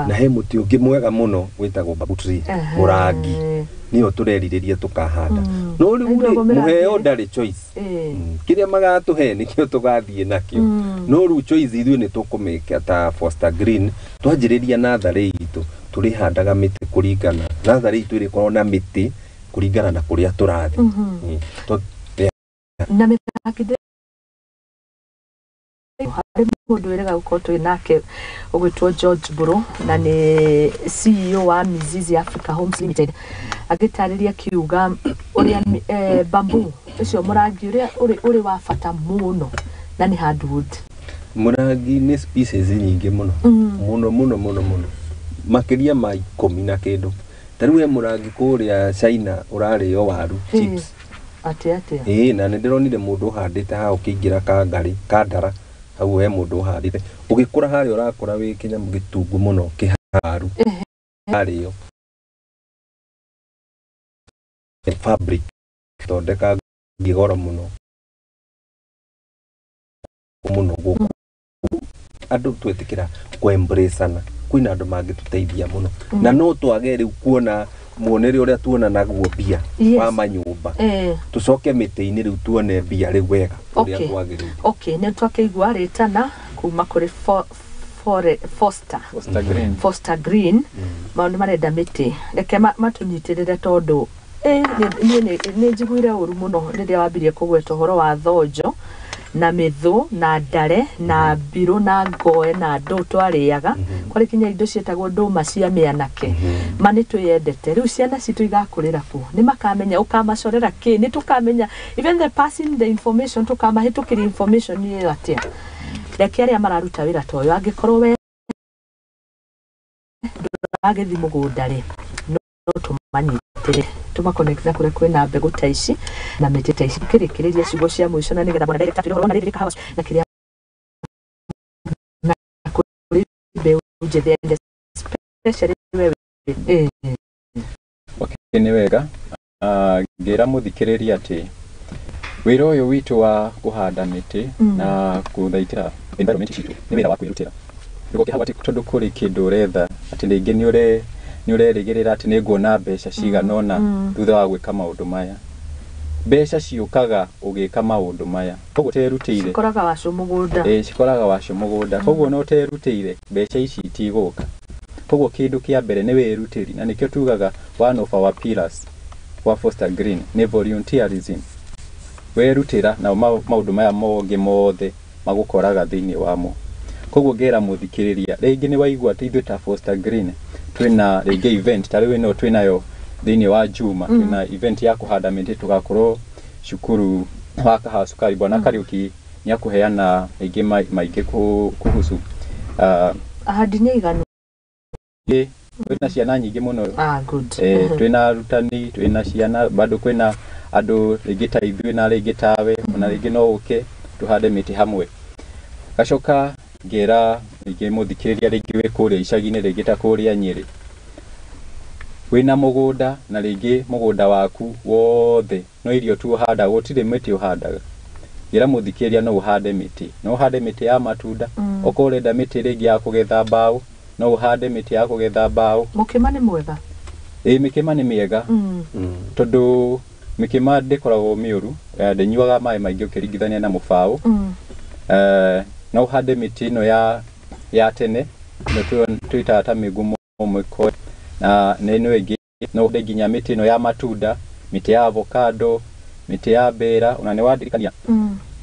Speaker 1: na he muti ungi mwega muno witagwo babutri murangi niyo tureririria tukahanda no riu muheo ndari choice kiria magatuhe nikio tugathie nakio no riu choice ithu ni tukumeka ta Foster Green twanjiriria natharĩ itu turihandaga miti kuringana natharĩ itu iri korona miti kuringana na kuria turathi
Speaker 2: na mithakide hari mundu wirega gukorwo twi nake ugwitwo George Buru na ni CEO wa Mizizi Africa Homes Limited agitariria kiuga uria bamboo ucio murangi uria uri wa bata muno na ni hardwood
Speaker 1: murangi ni species nyingi muno muno makiria ma 10 na kindu tariu he murangi kuria China urario waru chips
Speaker 2: ati
Speaker 1: na ndironire mundu handite ha ukiingira kangari kandara hau he mundu handite ugikura hari urakura wi kinyamu gitungu muno kiharu hario fabric tondeka gigoro muno guku andu twetikira ku embrace na kwina andu mangituteithia muno na no twage riu kuona muonere uria tuona naguo bia wa manyumba tucoke miti-ini riu tuone bia riu wega uria twagiriru
Speaker 2: ne twakeigua ritana kuma kuri Foster Green maundu marenda miti reke matunyitirire tondu ni njiguire uru muno riria wambirie kugweta uhoro wa thonjo na mithu na ndare na mbiru na ngoe na ndu twariaga kwari kinya indo cietagwo nduma cia mianake manito yendete riu ciana citu igakurira ku ni makamenya ukamacorera ki ni tukamenya even the passing the information tukamahitukiria information ni atia reke aria mararuta wira toyo angikorwo we agethi mugunda ri no tumanyitire tumakonekta kure kwina mbegu ta ici na miti ta ici kirikiriria ciugo cia mwisho na nigetha mwana director tuli na ririka house na kiria na kuri mbegu njethende especially wewe
Speaker 3: okay ni wega ngira muthikiriria ati wira uyu witu wa kuhanda miti na kuthaitira environment citu ni wira wa kwirutira niko kihawa ati tondu kuri kindu retha ati ringi ni urerigirira ati ni nguona mbeca ciganona thutha wa gwika maundu maya mbeca ciukaga ugika maundu maya koguo terutire
Speaker 2: cikoraga wacio mugunda
Speaker 3: cikoraga wacio mugunda koguo no terutire mbeca ici itiguka koguo kindu kia mbere ni wirutiri na nikio tugaga one of our pillars wa Foster Green ni volunteerism werutira na maundu maya monge mothe magukoraga thiini wamo koguo ngera muthikiriria ringi ni waigua ati ithu ta Foster Green twina ringi event tari no twinayo thiini wa Juma twina event ya kuhanda miti tugakorwo cukuru wa Kahasukari bwana Kariuki nya kuheana ringi maingi kuhusu
Speaker 2: ahadi ni iganu
Speaker 3: twina ciana nyingi muno
Speaker 2: good
Speaker 3: twina rutani twina ciana bado kwina andu ringi ta ithui na ringi tawe na ringi no uke tuhande miti hamwe gacoka ngera ringi muthikiriria ringi we kuria icagi-ini ringi ta kuria Nyeri wina mugunda na ringi mugunda waku wothe no irio tu uhanda gutire miti uhandaga ngera muthikiriria no uhande miti ya matunda okorenda miti ringi ya kugetha mbao no uhande miti ya kugetha mbao
Speaker 2: mukima ni mwega
Speaker 3: mikima ni miega tondu mikima ndikoragwo miuru ndinyuaga mai maingi ukiringithania na mubao no uhande miti no ya tene no tuita ta migumo mwiko na neno ingi no uhande nginya miti no ya matunda miti ya avocado miti ya bera ona ni wadirikania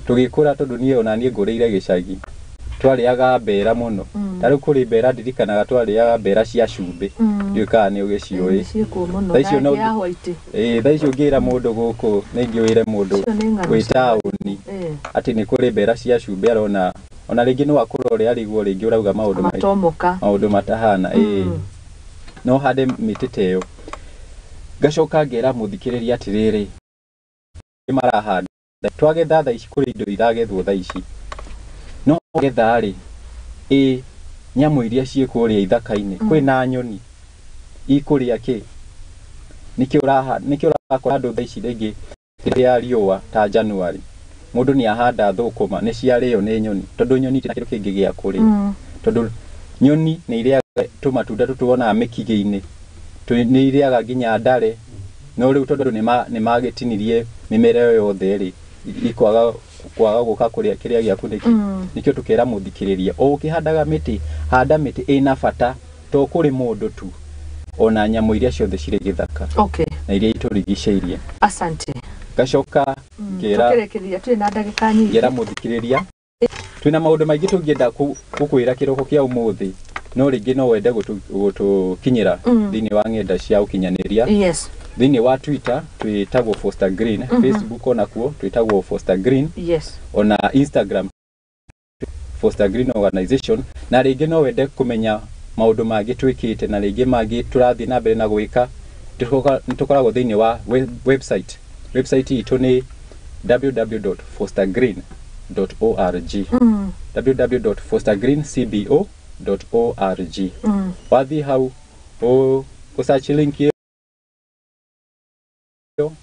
Speaker 3: tugikura tondu nie ona nie nguriire gicagi twariaga bera muno tari kuri bera ndirikanaga twariaga bera cia cumbi ndiuka ni ugicioi thaicio no thaicio ngira mundu guku ni ngiwire mundu wi tauni ati ni kuri bera cia cumbi arona ona ringi no akura uri ariguo ringi urauga maundu matahana no hade mititeo gacoka ngera muthikiriria atiriri marahanda twagetha tha ici kuri indo iragethwo tha ici no gethari nyamu iria ciekuria ithaka-ini kwina nyoni ikuria ki nikio urakora andu tha ici ringi ya riua ta January mundu ni ahanda thukuma ni ciario ni nyoni tondu nyoni tina kindu kingi gia kuria tondu nyoni ni iriaga tumatunda tutuona mikige-ini ni iriaga nginya ndare no riu tondu ni magitinirie mimera yothe ri ikwaga guka kuria kiria gia kuniki nikio tukera muthikiriria o ukihandaga miti handa miti ina bata to kuri mundu tu ona nyamu iria ciothe ciri githaka na iria iturigiceirie
Speaker 2: asante
Speaker 3: gacoka ngera
Speaker 2: tukirekeria twina ndagika nyingi
Speaker 3: ngera muthikiriria twina maundu maingi tungienda kukwira kiroko kia umuthi no ringi no wende gutukinyira thiini wa ngenda cia ukinyaniria thiini wa Twitter twitagwo Foster Green Facebook ona kuo twitagwo Foster Green ona Instagram Foster Green Organization na ringi no wende kumenya maundu mangi twikite na ringi mangi turathi na mbere na gwika nitukoragwo thiini wa website itu ni www.fostergreen.org www.fostergreencbo.org wathi hau ku search link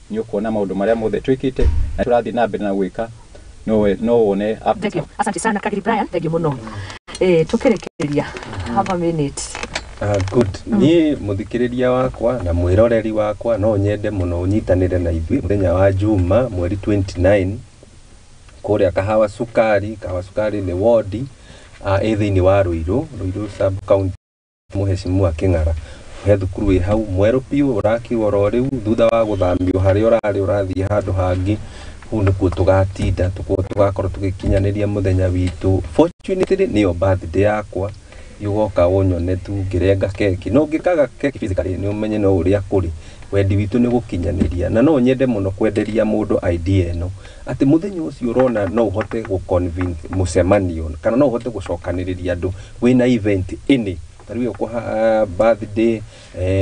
Speaker 3: ni ukuona maundu maria mothe twikite na turathi na mbere na gwika no wone update.
Speaker 2: Asante sana Kagiri Brian, thank you muno tukirekeria have a minute
Speaker 1: good ni muthikiriria wakwa na mwiroreri wakwa no nyende muno unyitanire na ithui muthenya wa Juma mweri 29 kuria Kahawa Sukari ni ward thiini wa Ruiru sub county muhecimu King'ara he thukuru wi hau mweru piu urakiwa ro riu thutha wa guthamio hari urathi handu hangi hu nikuo tugatinda tugakorwo tugikinyaniria muthenya witu fortunately niyo birthday yakwa yugoka wonyone tu ngirenga keki no ngikaga keki physically ni umenye no uria kuri wendi witu ni gukinyaniria na no nyende muno kwenderia mundu idea eno ati muthenya ucio urona no uhote gu convince mucemanio kana no uhote gucokaniriria andu wina event ini tariwe kwa birthday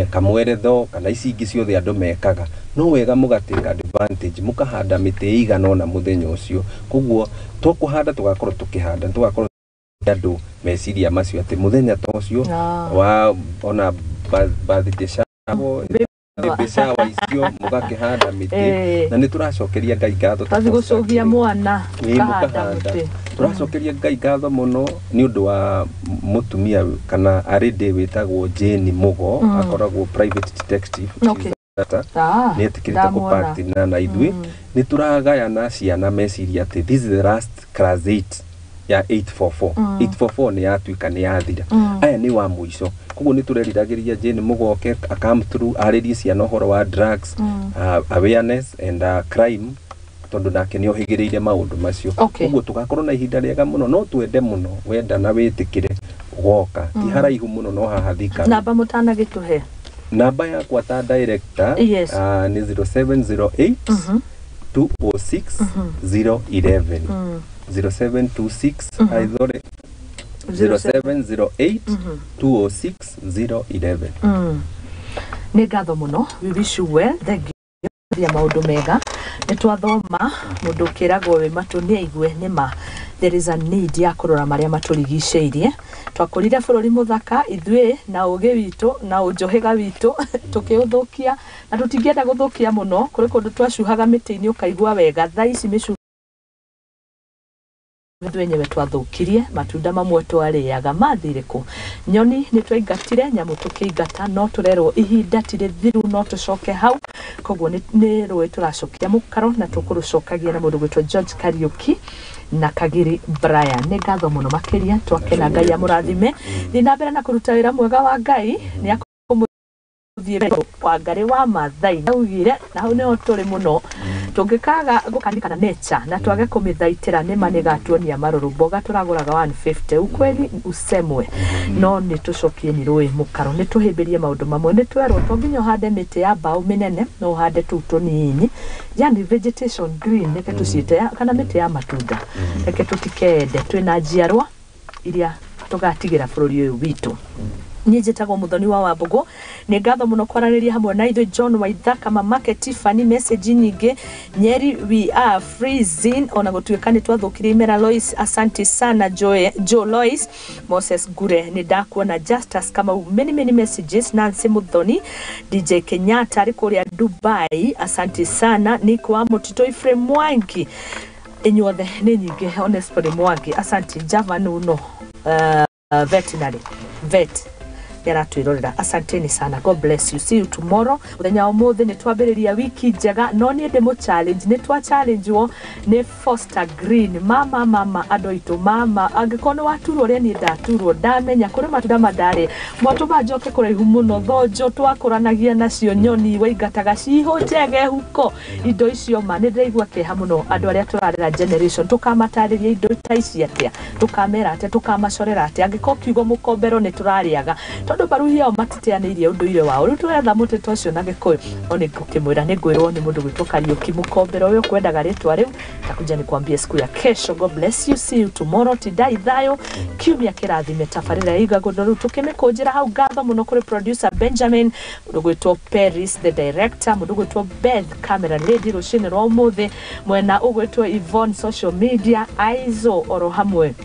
Speaker 1: kamweretho kana ici ingi ciothe andu mekaga no wega mugateka advantage mukahanda miti igana na muthenya ucio koguo tukuhanda tugakorwo tukihanda tugakorwo andu meciria macio ati muthenya ta ucio wa ona birthday shabo Beshawa icio mugakihanda miti na ni turacokeria Ngai ngatho
Speaker 2: tathi gucogia mwana kahanda muti
Speaker 1: turacokeria Ngai ngatho muno ni undu wa mutumia kana arinde witagwo Jane Mugo akoragwo private detective ni etikirite ku partner na ithui ni turagayana ciana meciria ati this is the last class 8 ya 844 844 ni yatuika ni yathira aya ni wa muico koguo ni tureriragiriria Jane Mugoke come through aririe ciana horo wa drugs awareness and crime tondu nake ni ohigiriire maundu macio koguo tugakorwo na ihinda riega muno no twende muno wenda na witikire ugoka ti haraihu muno no hahathika
Speaker 2: namba mutana gituhe
Speaker 1: namba yakwa ta director ni 0708 206 011 0726 aithore 0708 206 011
Speaker 2: ni ngatho muno we wish you well thank you ya maundu mega ni twathoma mundu kiragwo we Muthoni aigwe nima there is a need ya kurora maria maturigiceirie twakurire bururi muthaka ithwe na uge witu na unjohega witu tukiuthukia na tutingienda guthukia muno kuri kundu twacuhaga miti-ini ukaigwa wega thaici micu wenyewe twathukirie matunda mamwe twariaga mathiriku nyoni ni twaingatire nyamu tukingata no turerwo ihinda tire thiru no tucoke hau koguo ni rwe turacokia mukaro na tukurucokagia na mundu gwitwo George Kariuki na Kagiri Brian ni ngatho muno makiria twakena Ngai amurathime ni na mbere na kuruta wira mwega wa Ngai ni wa ngari wa Mathai naugire na hau niho turi muno tungikaga gukandikana nature na twage kumithaitira ni manigatuonia maruru mboga turaguraga 150 ukweli usemwe no ni tucokie ni rui mukaro ni tuhimbirie maundu mamwe ni twerwo tonginya hande miti ya mbao minene no hande tu tunini yani vegetation green neke tuciite kana miti ya matunda neke tutikende twina njiarwa iria tugatigira bururi uyu witu ni njitagwo Muthoni wa Wambugu ni ngatho muno kwaraniria hamwe na ithui John Waithaka Mamake Tiffany message nyingi Nyeri we are freezing ona gutuika ni twathukirie Mera Lois asante sana Joe Lois Moses Gure ni ndakuona Justus kama many messages Nancy Muthoni DJ Kenyatta ari kuria Dubai asante sana ni kwa Mutito Ifrem Mwangi enyothe ni nyingi honestly Mwangi asante Javan uno veterinary vet yaratwirorera asanteni sana God bless you see you tomorrow uthenya umuthi ni twambiriria wiki njega no ni ndimo challenge ni twa challenge wo ni Foster Green mama adoito mama angikono waturwo ria ni ndaturwo ndamenya kuri matunda madare mwatuma njoke kuraihu muno thonjo twakuranagia nacio nyoni waingataga ciho njege huko indo icio ma ni ndaigua keha muno andu aria turarera generation tukamatariria indo ta ici atia tukamera atia tukamacorera atia angiko kiugo mukombero ni turariaga tondu baruhia matiteanirie unduire wao riu turetha mutito ucio na gikuyu oni ngukimwira ni ngwirwo ni mundu gwitwo Kariuki mukombero uyu kwendaga ritwa riu takuja ni kwambia siku ya kesho God bless you see you tomorrow tidai thayo kiumia kirathime tafarira IGAGURIRO tukimikunjira hau ngatho muno kuri producer Benjamin mundu gwitwo Paris the director mundu gwitwo Beth camera lady rucini rwa umuthi mwena ugwitwo Yvonne social media aizo oro hamwe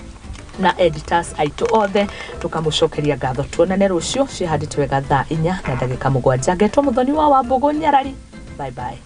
Speaker 2: na editors aito othe tukamucokeria ngatho tuonane rucio cihandi twega thaa 4:7 ngetwo Muthoni wa Wambugu Nyarari bye bye.